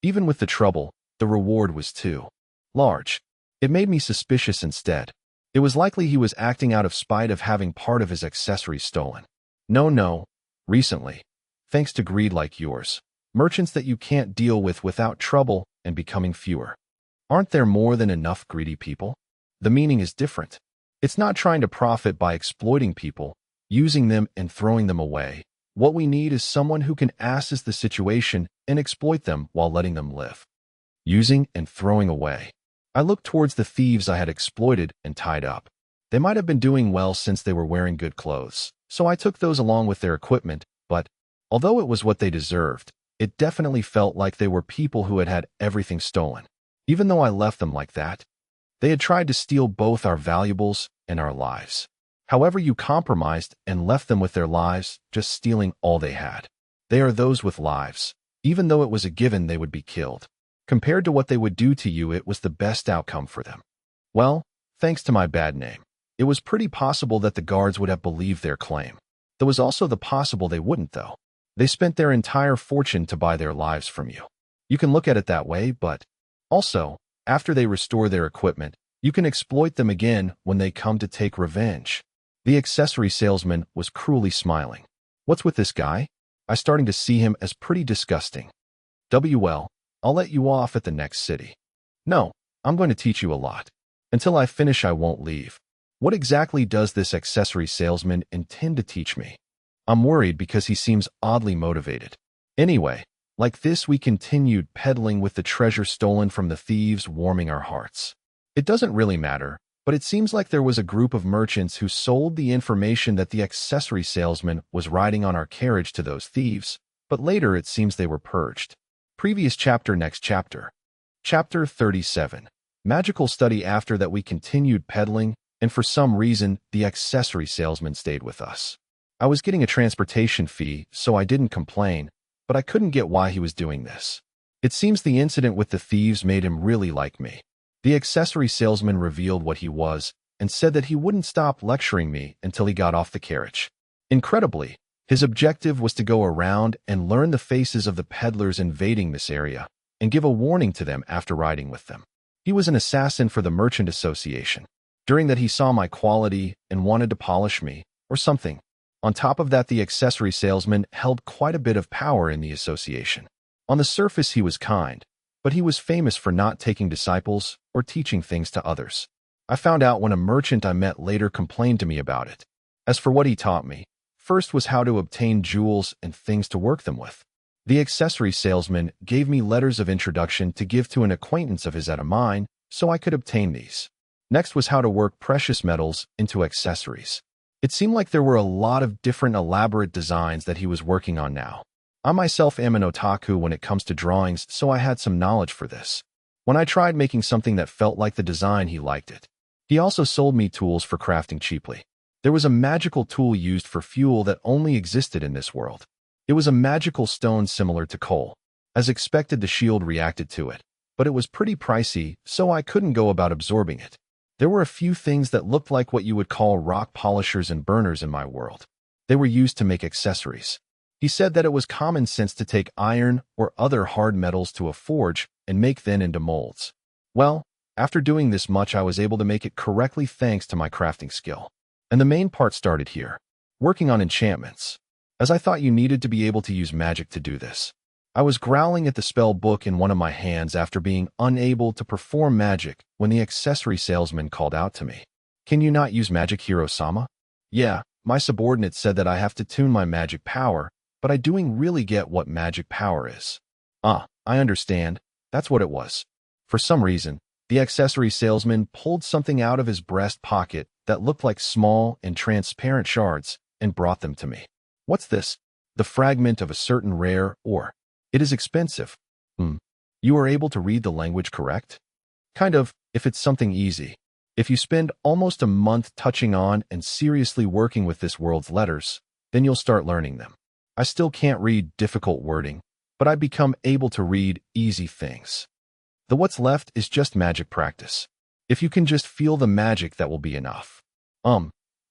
Even with the trouble, the reward was too large. It made me suspicious instead. It was likely he was acting out of spite of having part of his accessories stolen. No. Recently, thanks to greed like yours, merchants that you can't deal with without trouble and becoming fewer. Aren't there more than enough greedy people? The meaning is different. It's not trying to profit by exploiting people, using them and throwing them away. What we need is someone who can assess the situation and exploit them while letting them live. Using and throwing away. I looked towards the thieves I had exploited and tied up. They might have been doing well since they were wearing good clothes, so I took those along with their equipment, but, although it was what they deserved, it definitely felt like they were people who had had everything stolen. Even though I left them like that, they had tried to steal both our valuables and our lives. However, you compromised and left them with their lives, just stealing all they had. They are those with lives, even though it was a given they would be killed. Compared to what they would do to you, it was the best outcome for them. Well, thanks to my bad name, it was pretty possible that the guards would have believed their claim. There was also the possible they wouldn't, though. They spent their entire fortune to buy their lives from you. You can look at it that way, but also, after they restore their equipment, you can exploit them again when they come to take revenge. The accessory salesman was cruelly smiling. What's with this guy? I'm starting to see him as pretty disgusting. Well, I'll let you off at the next city. No, I'm going to teach you a lot. Until I finish, I won't leave. What exactly does this accessory salesman intend to teach me? I'm worried because he seems oddly motivated. Anyway, like this, we continued peddling with the treasure stolen from the thieves, warming our hearts. It doesn't really matter, but it seems like there was a group of merchants who sold the information that the accessory salesman was riding on our carriage to those thieves, but later it seems they were purged. Previous chapter, next chapter. Chapter 37. Magical study. After that, we continued peddling, and for some reason, the accessory salesman stayed with us. I was getting a transportation fee, so I didn't complain, but I couldn't get why he was doing this. It seems the incident with the thieves made him really like me. The accessory salesman revealed what he was and said that he wouldn't stop lecturing me until he got off the carriage. Incredibly, his objective was to go around and learn the faces of the peddlers invading this area and give a warning to them after riding with them. He was an assassin for the Merchant Association. During that, he saw my quality and wanted to polish me, or something. On top of that, the accessory salesman held quite a bit of power in the association. On the surface, he was kind, but he was famous for not taking disciples or teaching things to others. I found out when a merchant I met later complained to me about it. As for what he taught me, first was how to obtain jewels and things to work them with. The accessory salesman gave me letters of introduction to give to an acquaintance of his at a mine, so I could obtain these. Next was how to work precious metals into accessories. It seemed like there were a lot of different elaborate designs that he was working on now. I myself am an otaku when it comes to drawings, so I had some knowledge for this. When I tried making something that felt like the design, he liked it. He also sold me tools for crafting cheaply. There was a magical tool used for fuel that only existed in this world. It was a magical stone similar to coal. As expected, the shield reacted to it, but it was pretty pricey, so I couldn't go about absorbing it. There were a few things that looked like what you would call rock polishers and burners in my world. They were used to make accessories. He said that it was common sense to take iron or other hard metals to a forge and make them into molds. Well, after doing this much, I was able to make it correctly thanks to my crafting skill. And the main part started here, working on enchantments. As I thought you needed to be able to use magic to do this. I was growling at the spell book in one of my hands after being unable to perform magic when the accessory salesman called out to me. Can you not use magic, Hiro-sama? Yeah, my subordinate said that I have to tune my magic power, but I don't really get what magic power is. I understand. That's what it was. For some reason, the accessory salesman pulled something out of his breast pocket that looked like small and transparent shards and brought them to me. What's this? The fragment of a certain rare ore. It is expensive. You are able to read the language, correct? Kind of, if it's something easy. If you spend almost a month touching on and seriously working with this world's letters, then you'll start learning them. I still can't read difficult wording, but I become able to read easy things. The what's left is just magic practice. If you can just feel the magic, that will be enough.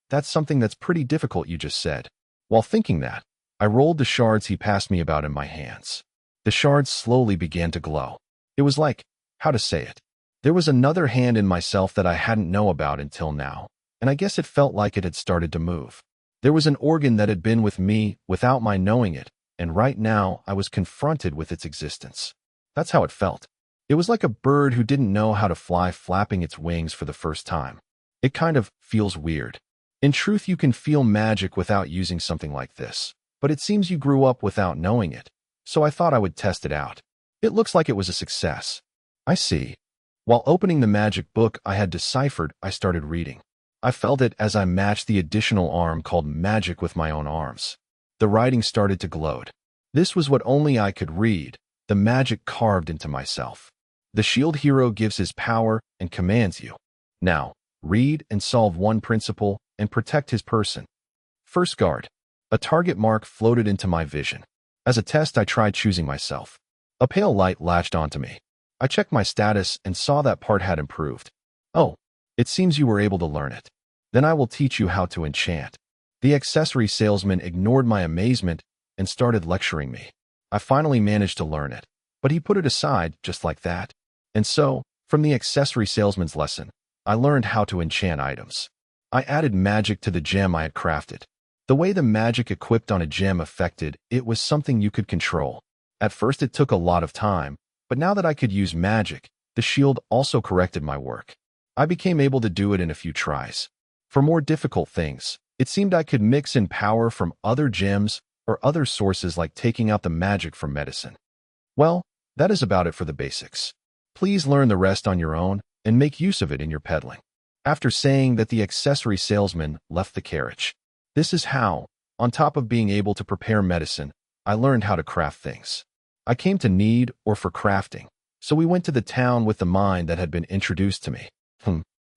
That's something that's pretty difficult, you just said. While thinking that, I rolled the shards he passed me about in my hands. The shards slowly began to glow. It was like, how to say it? There was another hand in myself that I hadn't known about until now, and I guess it felt like it had started to move. There was an organ that had been with me without my knowing it, and right now I was confronted with its existence. That's how it felt. It was like a bird who didn't know how to fly flapping its wings for the first time. It kind of feels weird. In truth, you can feel magic without using something like this, but it seems you grew up without knowing it, so I thought I would test it out. It looks like it was a success. I see. While opening the magic book I had deciphered, I started reading. I felt it as I matched the additional arm called magic with my own arms. The writing started to glow. This was what only I could read, the magic carved into myself. The shield hero gives his power and commands you. Now, read and solve one principle and protect his person. First guard. A target mark floated into my vision. As a test, I tried choosing myself. A pale light latched onto me. I checked my status and saw that part had improved. Oh, it seems you were able to learn it. Then I will teach you how to enchant. The accessory salesman ignored my amazement and started lecturing me. I finally managed to learn it, but he put it aside just like that. And so, from the accessory salesman's lesson, I learned how to enchant items. I added magic to the gem I had crafted. The way the magic equipped on a gem affected it was something you could control. At first it took a lot of time, but now that I could use magic, the shield also corrected my work. I became able to do it in a few tries. For more difficult things, it seemed I could mix in power from other gems or other sources, like taking out the magic from medicine. Well, that is about it for the basics. Please learn the rest on your own and make use of it in your peddling. After saying that, the accessory salesman left the carriage. This is how, on top of being able to prepare medicine, I learned how to craft things. I came to need or for crafting, so we went to the town with the mine that had been introduced to me.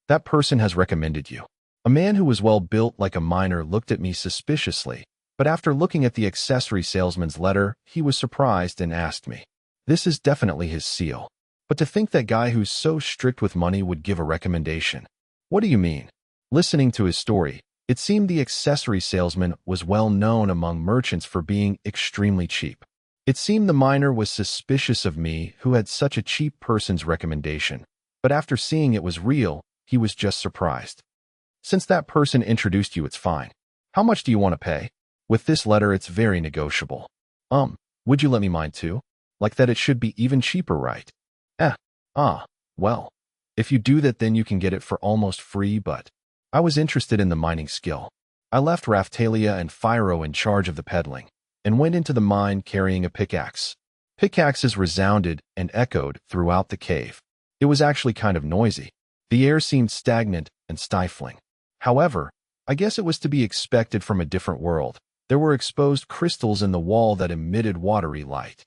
That person has recommended you. A man who was well built like a miner looked at me suspiciously, but after looking at the accessory salesman's letter, he was surprised and asked me. This is definitely his seal. But to think that guy who's so strict with money would give a recommendation. What do you mean? Listening to his story, it seemed the accessory salesman was well known among merchants for being extremely cheap. It seemed the miner was suspicious of me who had such a cheap person's recommendation, but after seeing it was real, he was just surprised. Since that person introduced you, it's fine. How much do you want to pay? With this letter, it's very negotiable. Would you let me mine too? Like that, it should be even cheaper, right? Well, if you do that, then you can get it for almost free, but I was interested in the mining skill. I left Raftalia and Phiro in charge of the peddling, and went into the mine carrying a pickaxe. Pickaxes resounded and echoed throughout the cave. It was actually kind of noisy. The air seemed stagnant and stifling. However, I guess it was to be expected from a different world. There were exposed crystals in the wall that emitted watery light.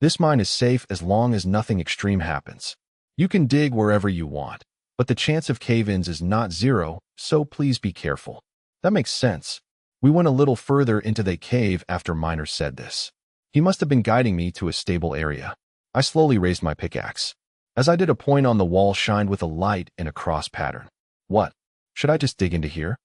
This mine is safe as long as nothing extreme happens. You can dig wherever you want, but the chance of cave-ins is not zero, so please be careful. That makes sense. We went a little further into the cave after Miner said this. He must have been guiding me to a stable area. I slowly raised my pickaxe. As I did, a point on the wall shined with a light in a cross pattern. What? Should I just dig into here?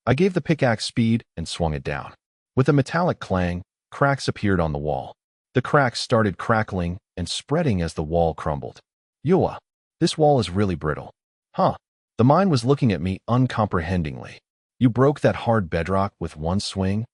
I gave the pickaxe speed and swung it down. With a metallic clang, cracks appeared on the wall. The cracks started crackling and spreading as the wall crumbled. Yua, this wall is really brittle. Huh? The mine was looking at me uncomprehendingly. You broke that hard bedrock with one swing?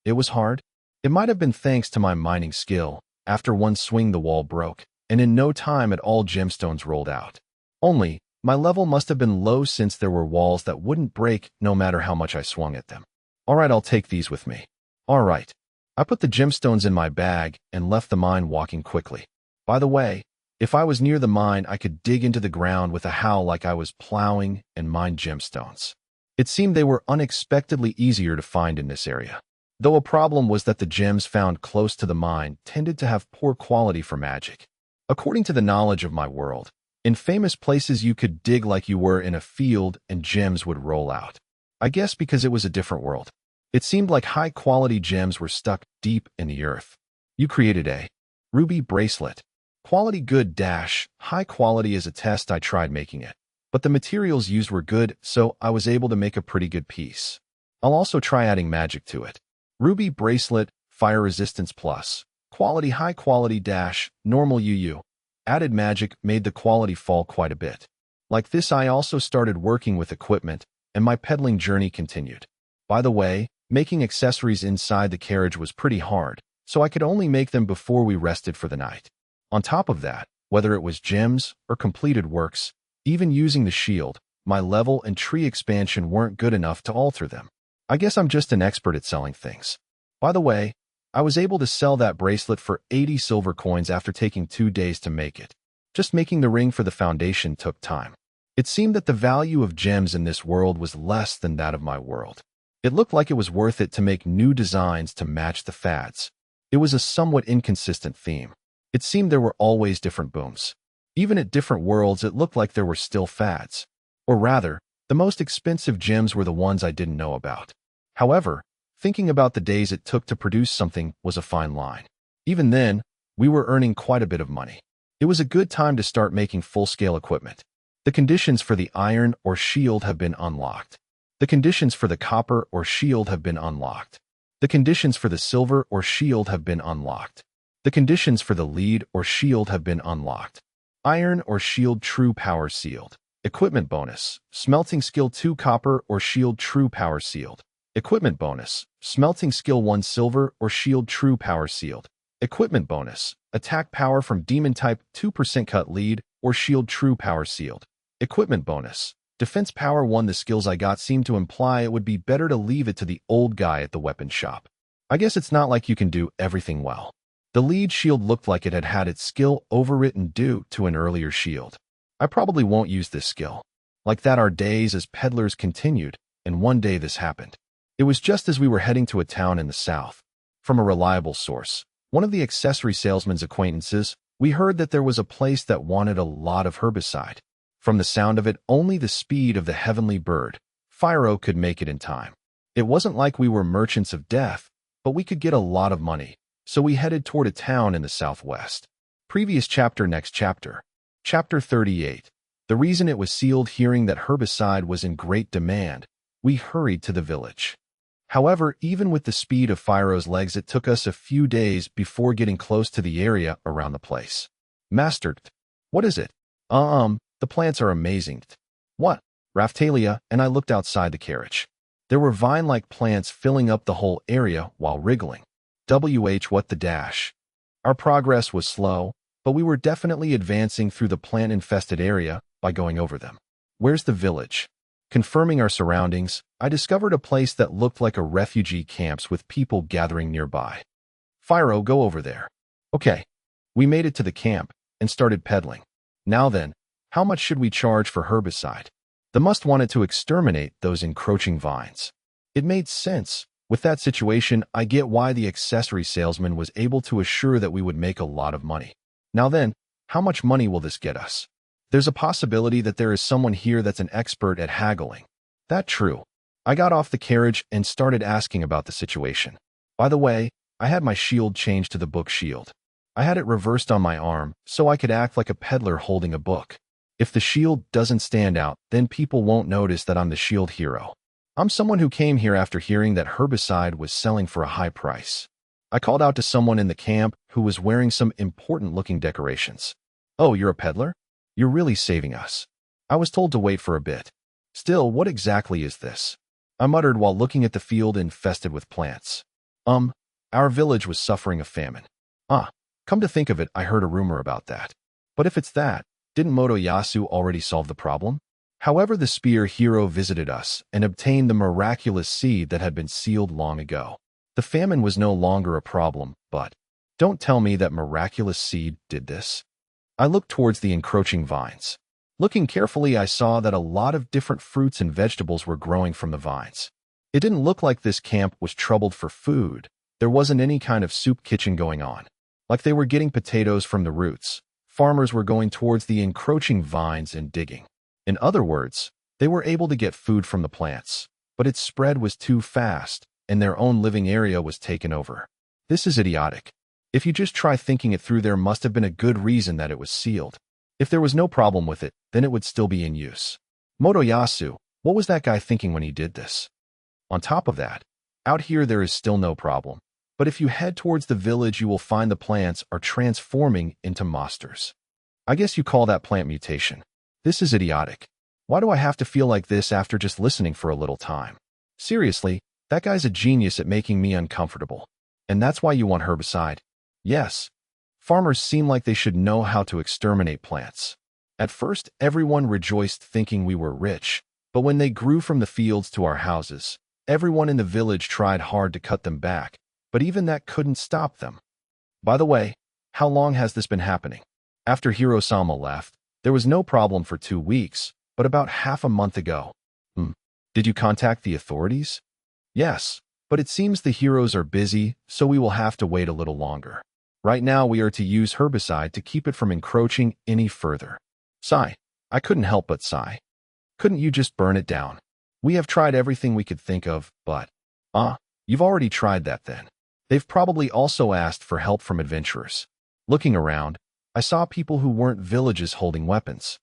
It was hard? It might have been thanks to my mining skill. After one swing the wall broke, and in no time at all gemstones rolled out. Only, my level must have been low since there were walls that wouldn't break no matter how much I swung at them. Alright, I'll take these with me. Alright. I put the gemstones in my bag and left the mine walking quickly. By the way, if I was near the mine, I could dig into the ground with a howl like I was plowing and mine gemstones. It seemed they were unexpectedly easier to find in this area. Though a problem was that the gems found close to the mine tended to have poor quality for magic. According to the knowledge of my world, in famous places you could dig like you were in a field and gems would roll out. I guess because it was a different world. It seemed like high-quality gems were stuck deep in the earth. You created a ruby bracelet. Quality good dash, high quality is a test. I tried making it, but the materials used were good, so I was able to make a pretty good piece. I'll also try adding magic to it. Ruby bracelet, fire resistance plus. Quality high quality dash, normal UU. Added magic made the quality fall quite a bit. Like this, I also started working with equipment, and my peddling journey continued. By the way, making accessories inside the carriage was pretty hard, so I could only make them before we rested for the night. On top of that, whether it was gems or completed works, even using the shield, my level and tree expansion weren't good enough to alter them. I guess I'm just an expert at selling things. By the way, I was able to sell that bracelet for 80 silver coins after taking 2 days to make it. Just making the ring for the foundation took time. It seemed that the value of gems in this world was less than that of my world. It looked like it was worth it to make new designs to match the fads. It was a somewhat inconsistent theme. It seemed there were always different booms. Even at different worlds, it looked like there were still fads. Or rather, the most expensive gems were the ones I didn't know about. However, thinking about the days it took to produce something was a fine line. Even then, we were earning quite a bit of money. It was a good time to start making full-scale equipment. The conditions for the iron or shield have been unlocked. The conditions for the copper or shield have been unlocked. The conditions for the silver or shield have been unlocked. The conditions for the lead or shield have been unlocked. Iron or shield true power sealed. Equipment bonus. Smelting skill 2 copper or shield true power sealed. Equipment bonus. Smelting skill 1 silver or shield true power sealed. Equipment bonus. Attack power from demon type 2% cut lead or shield true power sealed. Equipment bonus. Defense power 1. The skills I got seem to imply it would be better to leave it to the old guy at the weapon shop. I guess it's not like you can do everything well. The lead shield looked like it had had its skill overwritten due to an earlier shield. I probably won't use this skill. Like that, our days as peddlers continued, and one day this happened. It was just as we were heading to a town in the south. From a reliable source, one of the accessory salesman's acquaintances, we heard that there was a place that wanted a lot of herbicide. From the sound of it, only the speed of the heavenly bird, Phiro, could make it in time. It wasn't like we were merchants of death, but we could get a lot of money. So we headed toward a town in the southwest. Previous chapter. Next chapter. Chapter 38. The reason it was sealed. Hearing that herbicide was in great demand, we hurried to the village. However, even with the speed of Phiro's legs, it took us a few days before getting close to the area around the place. Master, what is it? The plants are amazing. What? Raftalia and I looked outside the carriage. There were vine-like plants filling up the whole area while wriggling. What the dash? Our progress was slow, but we were definitely advancing through the plant-infested area by going over them. Where's the village? Confirming our surroundings, I discovered a place that looked like a refugee camp with people gathering nearby. Fyro, go over there. Okay. We made it to the camp and started peddling. Now then, how much should we charge for herbicide? The must wanted to exterminate those encroaching vines. It made sense. With that situation, I get why the accessory salesman was able to assure that we would make a lot of money. Now then, how much money will this get us? There's a possibility that there is someone here that's an expert at haggling. That's true. I got off the carriage and started asking about the situation. By the way, I had my shield changed to the book shield. I had it reversed on my arm so I could act like a peddler holding a book. If the shield doesn't stand out, then people won't notice that I'm the shield hero. I'm someone who came here after hearing that herbicide was selling for a high price. I called out to someone in the camp who was wearing some important-looking decorations. Oh, you're a peddler? You're really saving us. I was told to wait for a bit. Still, what exactly is this? I muttered while looking at the field infested with plants. Our village was suffering a famine. Come to think of it, I heard a rumor about that. But if it's that, didn't Motoyasu already solve the problem? However, the spear hero visited us and obtained the miraculous seed that had been sealed long ago. The famine was no longer a problem, but don't tell me that miraculous seed did this. I looked towards the encroaching vines. Looking carefully, I saw that a lot of different fruits and vegetables were growing from the vines. It didn't look like this camp was troubled for food. There wasn't any kind of soup kitchen going on. Like they were getting potatoes from the roots. Farmers were going towards the encroaching vines and digging. In other words, they were able to get food from the plants, but its spread was too fast, and their own living area was taken over. This is idiotic. If you just try thinking it through, there must have been a good reason that it was sealed. If there was no problem with it, then it would still be in use. Motoyasu, what was that guy thinking when he did this? On top of that, out here there is still no problem. But if you head towards the village, you will find the plants are transforming into monsters. I guess you call that plant mutation. This is idiotic. Why do I have to feel like this after just listening for a little time? Seriously, that guy's a genius at making me uncomfortable. And that's why you want herbicide? Yes. Farmers seem like they should know how to exterminate plants. At first, everyone rejoiced thinking we were rich, but when they grew from the fields to our houses, everyone in the village tried hard to cut them back, but even that couldn't stop them. By the way, how long has this been happening? After Hiro-sama left, there was no problem for 2 weeks, but about half a month ago. Did you contact the authorities? Yes, but it seems the heroes are busy, so we will have to wait a little longer. Right now, we are to use herbicide to keep it from encroaching any further. Sigh. I couldn't help but sigh. Couldn't you just burn it down? We have tried everything we could think of, but... You've already tried that then. They've probably also asked for help from adventurers. Looking around, I saw people who weren't villages holding weapons.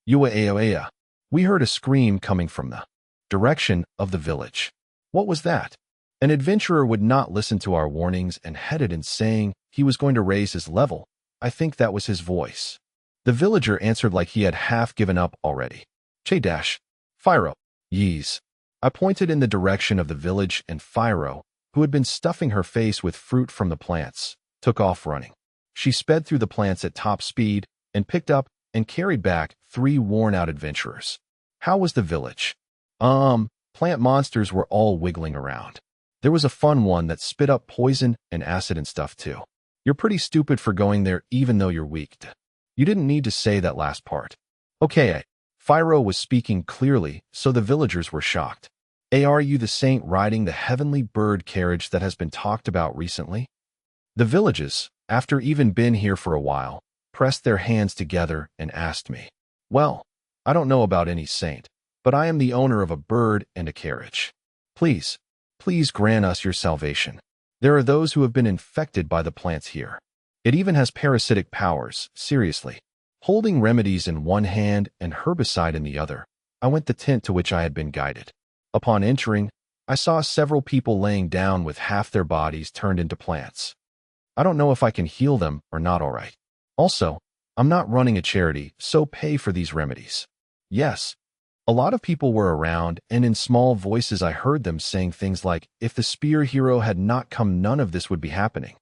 Uaeoea. We heard a scream coming from the direction of the village. What was that? An adventurer would not listen to our warnings and headed in saying he was going to raise his level. I think that was his voice. The villager answered like he had half given up already. Che-dash. Fyro. Yees. I pointed in the direction of the village and Fyro, who had been stuffing her face with fruit from the plants, took off running. She sped through the plants at top speed and picked up and carried back 3 worn-out adventurers. How was the village? Plant monsters were all wiggling around. There was a fun one that spit up poison and acid and stuff too. You're pretty stupid for going there even though you're weak. You didn't need to say that last part. Okay, Fyro was speaking clearly, so the villagers were shocked. Are you the saint riding the heavenly bird carriage that has been talked about recently? The villages, after even been here for a while, pressed their hands together and asked me. Well, I don't know about any saint, but I am the owner of a bird and a carriage. Please grant us your salvation. There are those who have been infected by the plants here. It even has parasitic powers, seriously. Holding remedies in one hand and herbicide in the other, I went to the tent to which I had been guided. Upon entering, I saw several people laying down with half their bodies turned into plants. I don't know if I can heal them or not, all right. Also, I'm not running a charity, so pay for these remedies. Yes. A lot of people were around, and in small voices I heard them saying things like, if the spear hero had not come, none of this would be happening.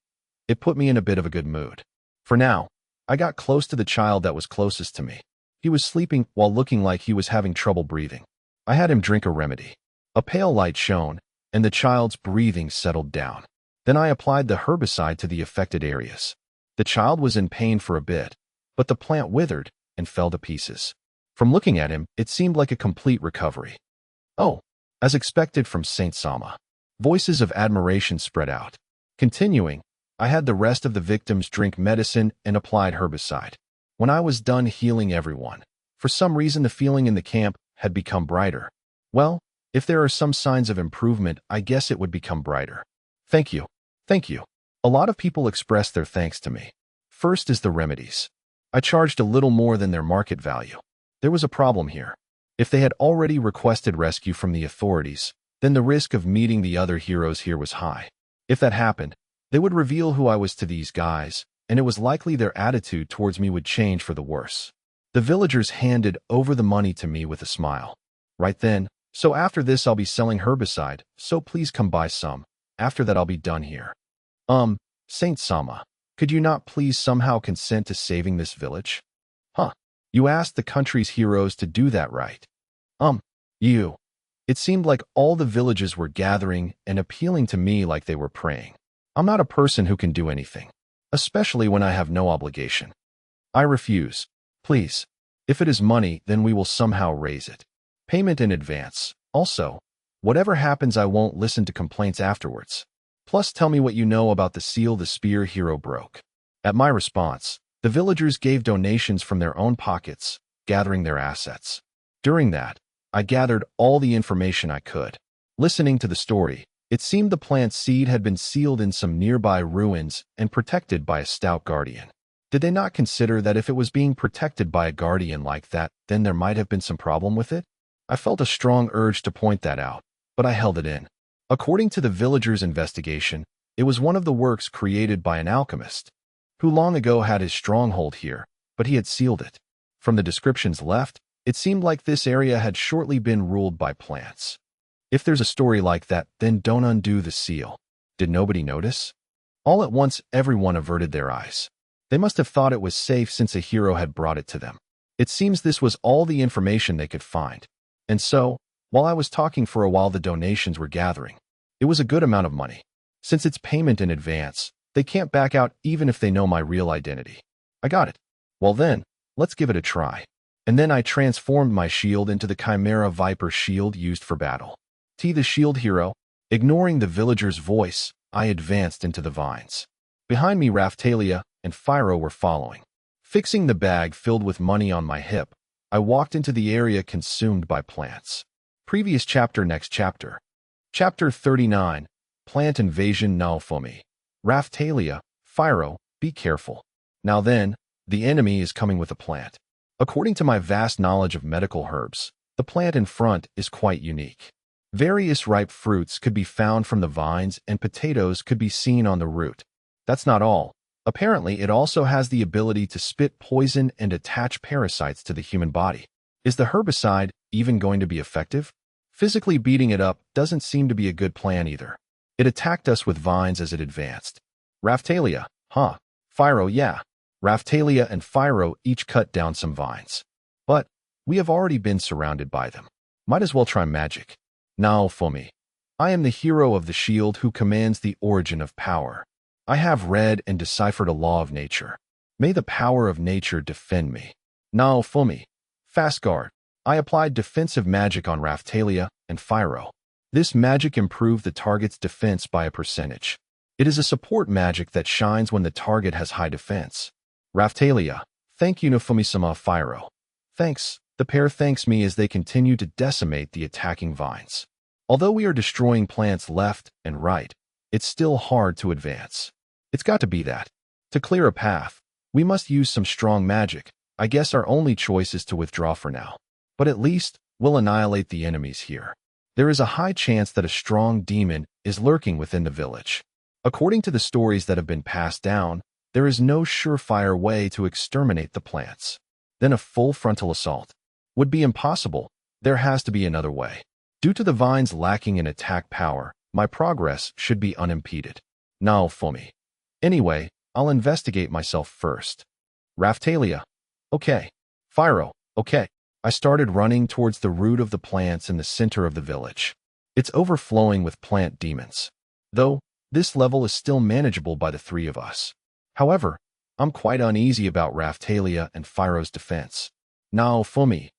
It put me in a bit of a good mood. For now, I got close to the child that was closest to me. He was sleeping while looking like he was having trouble breathing. I had him drink a remedy. A pale light shone, and the child's breathing settled down. Then I applied the herbicide to the affected areas. The child was in pain for a bit, but the plant withered and fell to pieces. From looking at him, it seemed like a complete recovery. Oh, as expected from Saint Sama. Voices of admiration spread out. Continuing, I had the rest of the victims drink medicine and applied herbicide. When I was done healing everyone, for some reason the feeling in the camp had become brighter. Well, if there are some signs of improvement, I guess it would become brighter. Thank you. Thank you. A lot of people expressed their thanks to me. First is the remedies. I charged a little more than their market value. There was a problem here. If they had already requested rescue from the authorities, then the risk of meeting the other heroes here was high. If that happened, they would reveal who I was to these guys, and it was likely their attitude towards me would change for the worse. The villagers handed over the money to me with a smile. Right then, so after this I'll be selling herbicide, so please come buy some. After that I'll be done here. Saint Sama, could you not please somehow consent to saving this village? Huh. You asked the country's heroes to do that, right? You. It seemed like all the villages were gathering and appealing to me like they were praying. I'm not a person who can do anything, especially when I have no obligation. I refuse. Please. If it is money, then we will somehow raise it. Payment in advance. Also, whatever happens, I won't listen to complaints afterwards. Plus, tell me what you know about the seal the spear hero broke. At my response, the villagers gave donations from their own pockets, gathering their assets. During that, I gathered all the information I could. Listening to the story, it seemed the plant seed had been sealed in some nearby ruins and protected by a stout guardian. Did they not consider that if it was being protected by a guardian like that, then there might have been some problem with it? I felt a strong urge to point that out, but I held it in. According to the villagers' investigation, it was one of the works created by an alchemist, who long ago had his stronghold here, but he had sealed it. From the descriptions left, it seemed like this area had shortly been ruled by plants. If there's a story like that, then don't undo the seal. Did nobody notice? All at once, everyone averted their eyes. They must have thought it was safe since a hero had brought it to them. It seems this was all the information they could find. And so, while I was talking for a while, the donations were gathering. It was a good amount of money. Since it's payment in advance, they can't back out even if they know my real identity. I got it. Well then, let's give it a try. And then I transformed my shield into the Chimera Viper shield used for battle. The shield hero. Ignoring the villager's voice, I advanced into the vines. Behind me, Raphtalia and Phiro were following. Fixing the bag filled with money on my hip, I walked into the area consumed by plants. Previous chapter. Next chapter. Chapter 39. Plant Invasion Naofumi. Raphtalia, Phiro, be careful. Now then, the enemy is coming with a plant. According to my vast knowledge of medical herbs, the plant in front is quite unique. Various ripe fruits could be found from the vines and potatoes could be seen on the root. That's not all. Apparently, it also has the ability to spit poison and attach parasites to the human body. Is the herbicide even going to be effective? Physically beating it up doesn't seem to be a good plan either. It attacked us with vines as it advanced. Raphtalia, huh? Phiro, yeah. Raphtalia and Phiro each cut down some vines. But we have already been surrounded by them. Might as well try magic. Naofumi. I am the hero of the shield who commands the origin of power. I have read and deciphered a law of nature. May the power of nature defend me. Naofumi. Fast guard. I applied defensive magic on Raphtalia and Phiro. This magic improved the target's defense by a percentage. It is a support magic that shines when the target has high defense. Raphtalia, thank you Naofumi-sama. Phiro. Thanks. The pair thanks me as they continue to decimate the attacking vines. Although we are destroying plants left and right, it's still hard to advance. It's got to be that. To clear a path, we must use some strong magic. I guess our only choice is to withdraw for now. But at least, we'll annihilate the enemies here. There is a high chance that a strong demon is lurking within the village. According to the stories that have been passed down, there is no surefire way to exterminate the plants. Then a full frontal assault would be impossible. There has to be another way. Due to the vines lacking in attack power, my progress should be unimpeded. Naofumi. Anyway, I'll investigate myself first. Raphtalia. Okay. Phiro. Okay. I started running towards the root of the plants in the center of the village. It's overflowing with plant demons. Though, this level is still manageable by the three of us. However, I'm quite uneasy about Raphtalia and Phyro's defense. Now, Fumi.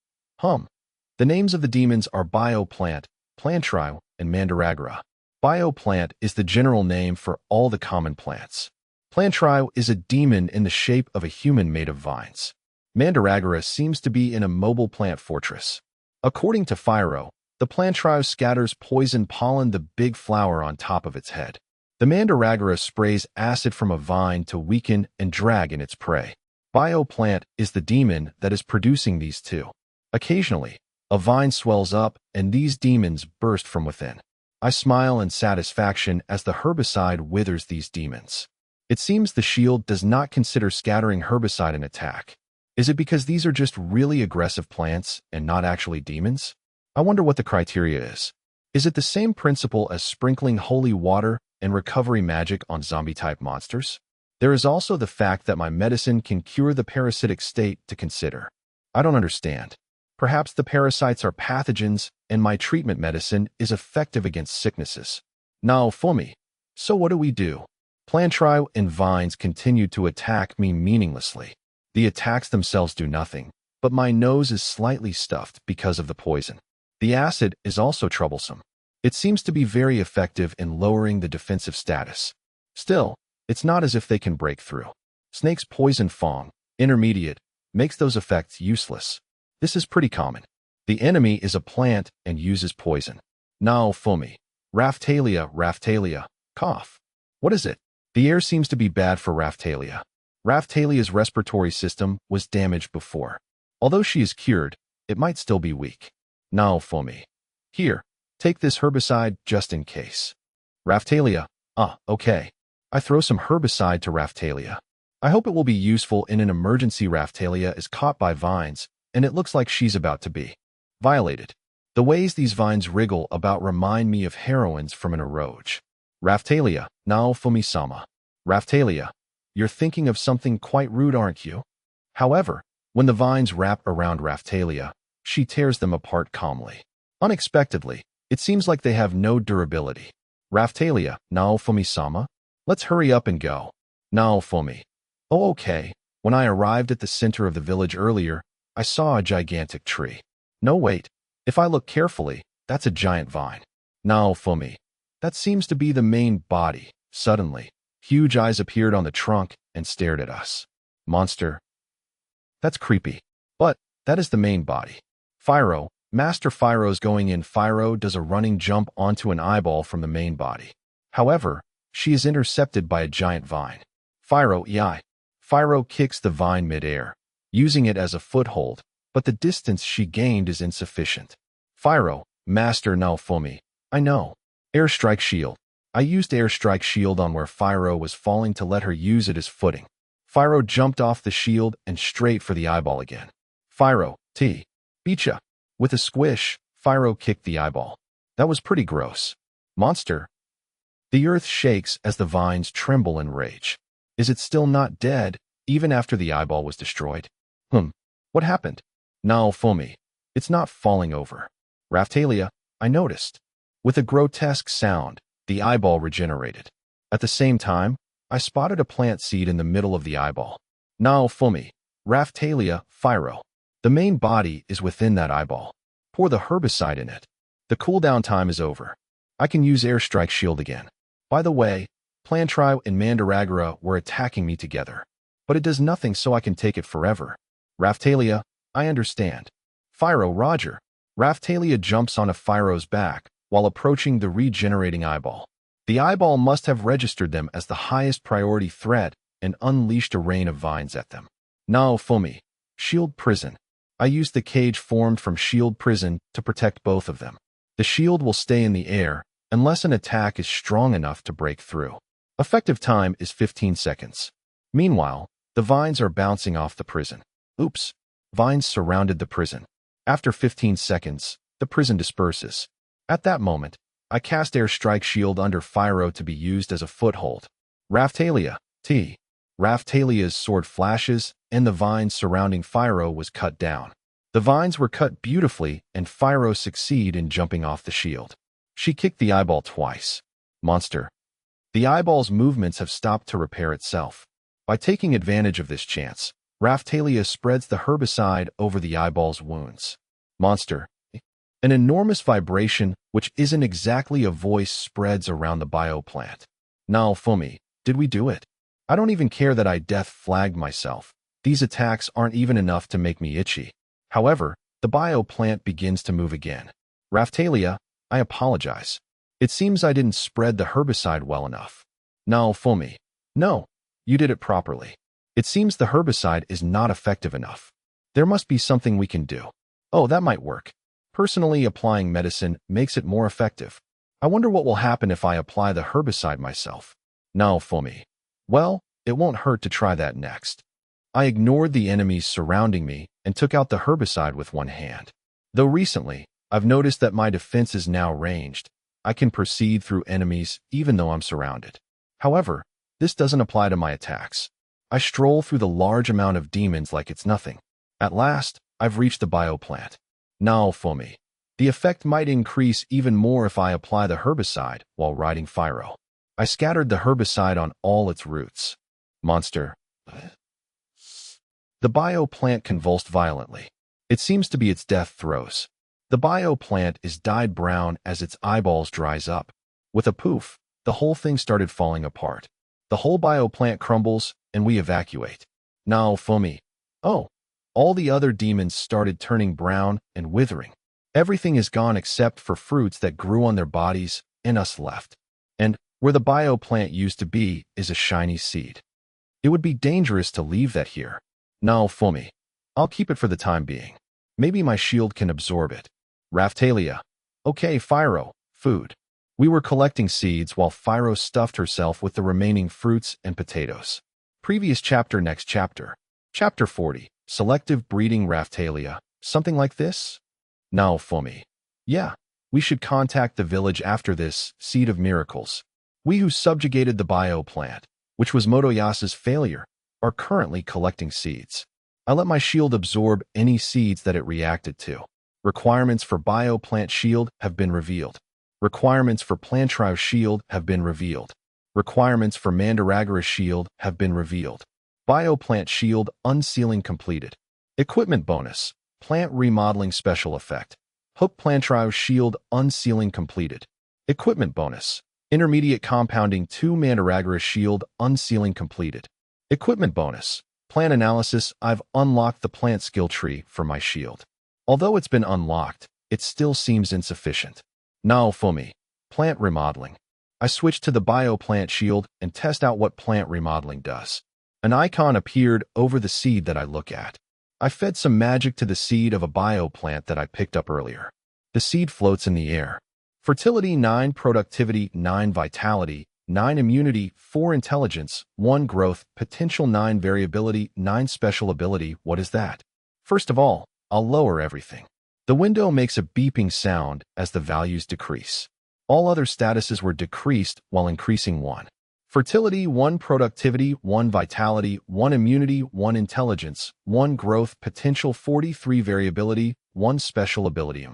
The names of the demons are Bioplant, Plantrio, and Mandragora. Bioplant is the general name for all the common plants. Plantrio is a demon in the shape of a human made of vines. Mandragora seems to be in a mobile plant fortress. According to Phyro, the Plantrio scatters poison pollen the big flower on top of its head. The Mandragora sprays acid from a vine to weaken and drag in its prey. Bioplant is the demon that is producing these two. Occasionally, a vine swells up and these demons burst from within. I smile in satisfaction as the herbicide withers these demons. It seems the shield does not consider scattering herbicide an attack. Is it because these are just really aggressive plants and not actually demons? I wonder what the criteria is. Is it the same principle as sprinkling holy water and recovery magic on zombie-type monsters? There is also the fact that my medicine can cure the parasitic state to consider. I don't understand. Perhaps the parasites are pathogens and my treatment medicine is effective against sicknesses. Now, Fumi. So what do we do? Plantrio and vines continue to attack me meaninglessly. The attacks themselves do nothing, but my nose is slightly stuffed because of the poison. The acid is also troublesome. It seems to be very effective in lowering the defensive status. Still, it's not as if they can break through. Snake's poison fong, intermediate, makes those effects useless. This is pretty common. The enemy is a plant and uses poison. Now, Fumi. Raphtalia, cough. What is it? The air seems to be bad for Raphtalia. Raphtalia's respiratory system was damaged before. Although she is cured, it might still be weak. Now, Fumi. Here, take this herbicide just in case. Raphtalia, okay. I throw some herbicide to Raphtalia. I hope it will be useful in an emergency. Raphtalia is caught by vines, and it looks like she's about to be violated. The ways these vines wriggle about remind me of heroines from an eroge. Raphtalia, now Fumi-sama. Raphtalia, you're thinking of something quite rude, aren't you? However, when the vines wrap around Raphtalia, she tears them apart calmly. Unexpectedly, it seems like they have no durability. Raphtalia, now Fumi-sama. Let's hurry up and go. Now, Fumi. Oh, okay. When I arrived at the center of the village earlier, I saw a gigantic tree. No, wait. If I look carefully, that's a giant vine. Now, Fumi. That seems to be the main body. Suddenly, huge eyes appeared on the trunk and stared at us. Monster. That's creepy. But that is the main body. Phyro, Master Phyro's going in. Phyro does a running jump onto an eyeball from the main body. However, she is intercepted by a giant vine. Phyro kicks the vine mid-air, using it as a foothold, but the distance she gained is insufficient. Phyro, Master now Fumi. I know. Airstrike shield. I used airstrike shield on where Phyro was falling to let her use it as footing. Phyro jumped off the shield and straight for the eyeball again. Phyro, Beacha. With a squish, Phyro kicked the eyeball. That was pretty gross. Monster. The earth shakes as the vines tremble in rage. Is it still not dead, even after the eyeball was destroyed? What happened? Now, Fumi. It's not falling over. Raphtalia, I noticed. With a grotesque sound, the eyeball regenerated. At the same time, I spotted a plant seed in the middle of the eyeball. Now, Fumi. Raphtalia, Phyro. The main body is within that eyeball. Pour the herbicide in it. The cooldown time is over. I can use airstrike shield again. By the way, Plantrio and Mandragora were attacking me together. But it does nothing, so I can take it forever. Raphtalia, I understand. Phyro, Roger. Raphtalia jumps onto Phyro's back while approaching the regenerating eyeball. The eyeball must have registered them as the highest priority threat and unleashed a rain of vines at them. Now, Fumi. Shield Prison. I used the cage formed from Shield Prison to protect both of them. The shield will stay in the air unless an attack is strong enough to break through. Effective time is 15 seconds. Meanwhile, the vines are bouncing off the prison. Oops. Vines surrounded the prison. After 15 seconds, the prison disperses. At that moment, I cast airstrike shield under Phyro to be used as a foothold. Raphtalia, Raphtalia's sword flashes, and the vines surrounding Phyro was cut down. The The vines were cut beautifully, and Fyro succeeded in jumping off the shield. She kicked the eyeball twice. Monster. The eyeball's movements have stopped to repair itself. By taking advantage of this chance, Raphtalia spreads the herbicide over the eyeball's wounds. Monster. An enormous vibration, which isn't exactly a voice, spreads around the bioplant. Now, Fumi, did we do it? I don't even care that I death flagged myself. These attacks aren't even enough to make me itchy. However, the bioplant begins to move again. Raphtalia, I apologize. It seems I didn't spread the herbicide well enough. Now, Fumi. No, you did it properly. It seems the herbicide is not effective enough. There must be something we can do. Oh, that might work. Personally, applying medicine makes it more effective. I wonder what will happen if I apply the herbicide myself. Now, Fumi. Well, it won't hurt to try that next. I ignored the enemies surrounding me and took out the herbicide with one hand. Though recently, I've noticed that my defense is now ranged. I can proceed through enemies even though I'm surrounded. However, this doesn't apply to my attacks. I stroll through the large amount of demons like it's nothing. At last, I've reached the bioplant. Now, Fumi. The effect might increase even more if I apply the herbicide while riding Fyro. I scattered the herbicide on all its roots. Monster. The bioplant convulsed violently. It seems to be its death throes. The bioplant is dyed brown as its eyeballs dries up. With a poof, the whole thing started falling apart. The whole bioplant crumbles, and we evacuate. Now, Fumi. Oh, all the other demons started turning brown and withering. Everything is gone except for fruits that grew on their bodies, and us left. And where the bioplant used to be is a shiny seed. It would be dangerous to leave that here. Now, Fumi. I'll keep it for the time being. Maybe my shield can absorb it. Raphtalia. Okay, Fyro. Food. We were collecting seeds while Fyro stuffed herself with the remaining fruits and potatoes. Previous chapter. Next chapter. Chapter 40. Selective breeding. Raphtalia. Something like this? Now, Fumi. Yeah, we should contact the village after this. Seed of Miracles. We who subjugated the bioplant, which was Motoyasa's failure, are currently collecting seeds. I let my shield absorb any seeds that it reacted to. Requirements for bioplant shield have been revealed. Requirements for Plantrow's shield have been revealed. Requirements for Mandaragara's shield have been revealed. Bioplant shield unsealing completed. Equipment bonus. Plant remodeling special effect. Hook Plantrow's shield unsealing completed. Equipment bonus. Intermediate compounding 2 Mandaragara's shield unsealing completed. Equipment bonus. Plant analysis. I've unlocked the plant skill tree for my shield. Although it's been unlocked, it still seems insufficient. Now, Fumi. Plant remodeling. I switch to the bioplant shield and test out what plant remodeling does. An icon appeared over the seed that I look at. I fed some magic to the seed of a bioplant that I picked up earlier. The seed floats in the air. Fertility 9, productivity 9, vitality 9, immunity 4, intelligence 1, growth potential 9, variability 9, special ability. What is that? First of all, I'll lower everything. The window makes a beeping sound as the values decrease. All other statuses were decreased while increasing 1. Fertility 1, productivity 1, vitality 1, immunity 1, intelligence 1, growth potential 43, variability 1, special ability.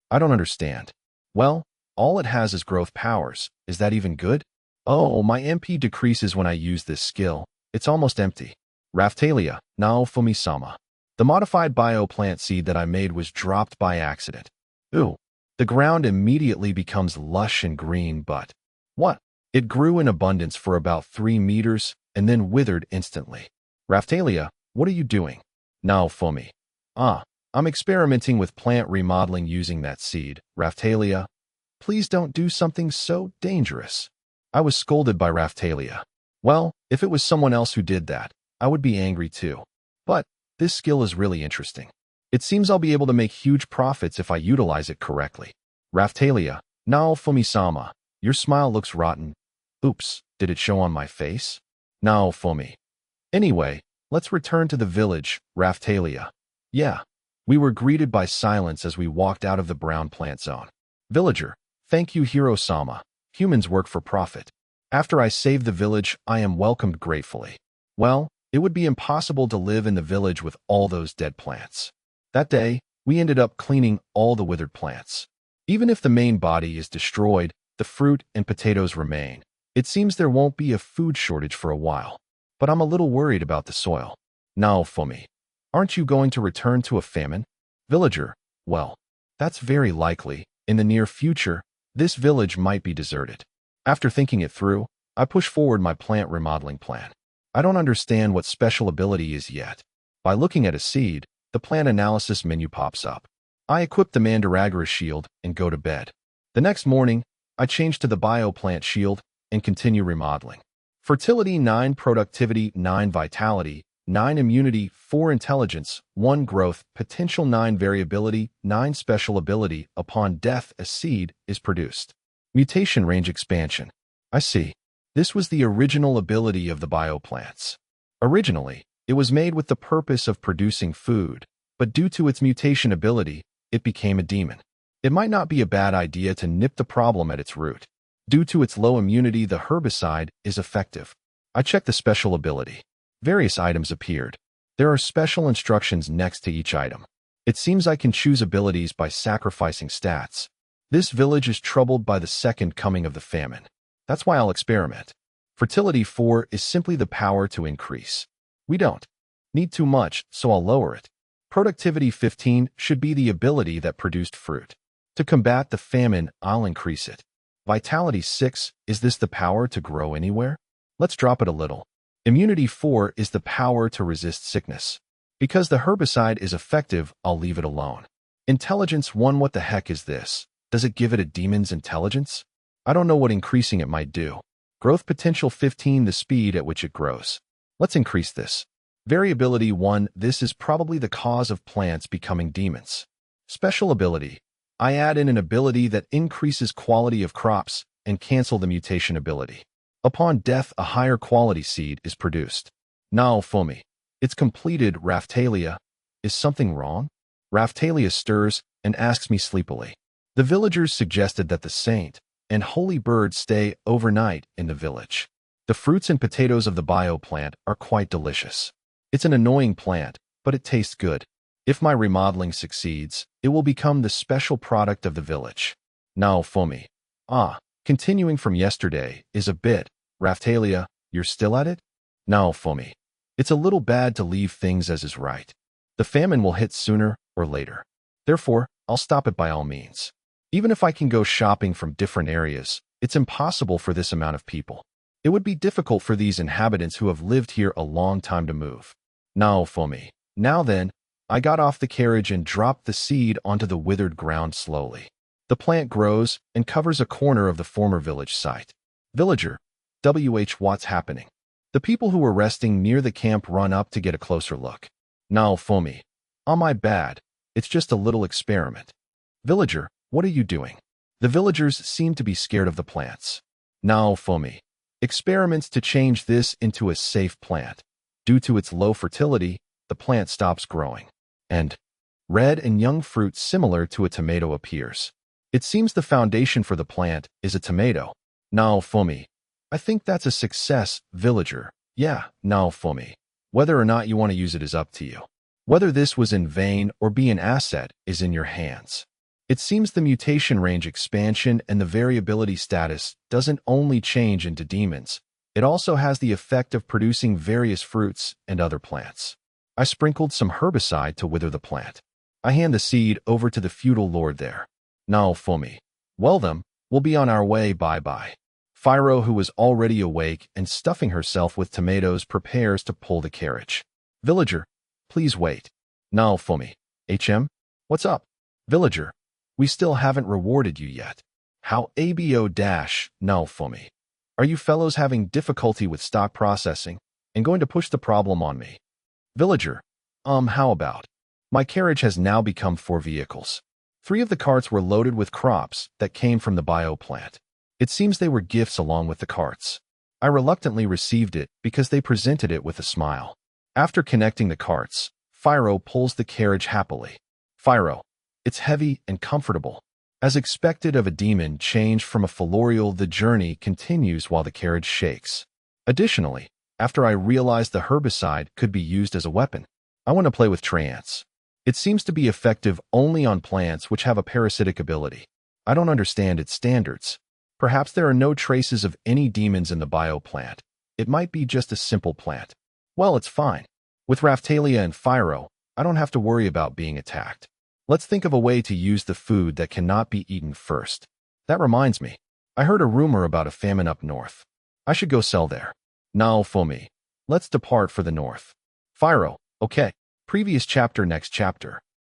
I don't understand. Well, all it has is growth powers. Is that even good? Oh, my MP decreases when I use this skill. It's almost empty. Raphtalia, now Fumi-sama. The modified bioplant seed that I made was dropped by accident. Ooh, the ground immediately becomes lush and green, but what? It grew in abundance for about 3 meters and then withered instantly. Raphtalia, what are you doing? Now, Fumi. I'm experimenting with plant remodeling using that seed. Raphtalia, please don't do something so dangerous. I was scolded by Raphtalia. Well, if it was someone else who did that, I would be angry too. But this skill is really interesting. It seems I'll be able to make huge profits if I utilize it correctly. Raphtalia, now Fumi-sama, your smile looks rotten. Oops, did it show on my face? Now, Fumi. Anyway, let's return to the village, Raphtalia. Yeah, we were greeted by silence as we walked out of the brown plant zone. Villager, thank you, Hiro-sama. Humans work for profit. After I save the village, I am welcomed gratefully. Well, it would be impossible to live in the village with all those dead plants. That day, We ended up cleaning all the withered plants. Even if the main body is destroyed, the fruit and potatoes remain. It seems there won't be a food shortage for a while. But I'm a little worried about the soil. Now, Fumi, aren't you going to return to a famine? Villager, well, that's very likely. In the near future, this village might be deserted. After thinking it through, I push forward my plant remodeling plan. I don't understand what special ability is yet. By looking at a seed, the plant analysis menu pops up. I equip the Mandragora shield and go to bed. The next morning, I change to the bioplant shield and continue remodeling. Fertility 9, productivity 9, vitality 9, immunity 4, intelligence 1, growth potential 9, variability 9, special ability. Upon death, a seed is produced. Mutation range expansion. I see. This was the original ability of the bioplants. Originally, it was made with the purpose of producing food, but due to its mutation ability, it became a demon. It might not be a bad idea to nip the problem at its root. Due to its low immunity, the herbicide is effective. I check the special ability. Various items appeared. There are special instructions next to each item. It seems I can choose abilities by sacrificing stats. This village is troubled by the second coming of the famine. That's why I'll experiment. Fertility 4 is simply the power to increase. We don't need too much, so I'll lower it. Productivity 15 should be the ability that produced fruit. To combat the famine, I'll increase it. Vitality 6, is this the power to grow anywhere? Let's drop it a little. Immunity 4 is the power to resist sickness. Because the herbicide is effective, I'll leave it alone. Intelligence 1, what the heck is this? Does it give it a demon's intelligence? I don't know what increasing it might do. Growth potential 15, the speed at which it grows. Let's increase this. Variability 1, this is probably the cause of plants becoming demons. Special ability. I add in an ability that increases quality of crops and cancel the mutation ability. Upon death, a higher quality seed is produced. Now, Fumi. It's completed, Raftalia. Is something wrong? Raftalia stirs and asks me sleepily. The villagers suggested that the saint and holy bird stay overnight in the village. The fruits and potatoes of the bioplant are quite delicious. It's an annoying plant, but it tastes good. If my remodeling succeeds, it will become the special product of the village. Now, Fumi. Continuing from yesterday is a bit. Raftalia, you're still at it? Now, Fumi. It's a little bad to leave things as is right. The famine will hit sooner or later. Therefore, I'll stop it by all means. Even if I can go shopping from different areas, it's impossible for this amount of people. It would be difficult for these inhabitants who have lived here a long time to move. Now, Fumi. Now then, I got off the carriage and dropped the seed onto the withered ground slowly. The plant grows and covers a corner of the former village site. Villager, what's happening? The people who were resting near the camp run up to get a closer look. Now, Fumi. My bad. It's just a little experiment. Villager, what are you doing? The villagers seem to be scared of the plants. Now, Fumi. Experiments to change this into a safe plant. Due to its low fertility, the plant stops growing. And red and young fruit similar to a tomato appears. It seems the foundation for the plant is a tomato. Now, Fumi. I think that's a success, villager. Yeah, now, Fumi. Whether or not you want to use it is up to you. Whether this was in vain or be an asset is in your hands. It seems the mutation range expansion and the variability status doesn't only change into demons, it also has the effect of producing various fruits and other plants. I sprinkled some herbicide to wither the plant. I hand the seed over to the feudal lord there. Now, Fumi. Well then, we'll be on our way, bye-bye. Phiro, who was already awake and stuffing herself with tomatoes, prepares to pull the carriage. Villager, please wait. Now, Fumi. What's up? Villager, we still haven't rewarded you yet. How now, Fumi. Are you fellows having difficulty with stock processing and going to push the problem on me? Villager, how about? My carriage has now become 4 vehicles. 3 of the carts were loaded with crops that came from the bioplant. It seems they were gifts along with the carts. I reluctantly received it because they presented it with a smile. After connecting the carts, Phiro pulls the carriage happily. Phiro, it's heavy and comfortable. As expected of a demon changed from a filorial, the journey continues while the carriage shakes. Additionally, after I realized the herbicide could be used as a weapon, I want to play with trance. It seems to be effective only on plants which have a parasitic ability. I don't understand its standards. Perhaps there are no traces of any demons in the bioplant. It might be just a simple plant. Well, it's fine. With Raphtalia and Phiro, I don't have to worry about being attacked. Let's think of a way to use the food that cannot be eaten first. That reminds me. I heard a rumor about a famine up north. I should go sell there. Now, Fomi. Let's depart for the north. Phiro, okay. Previous chapter, next chapter.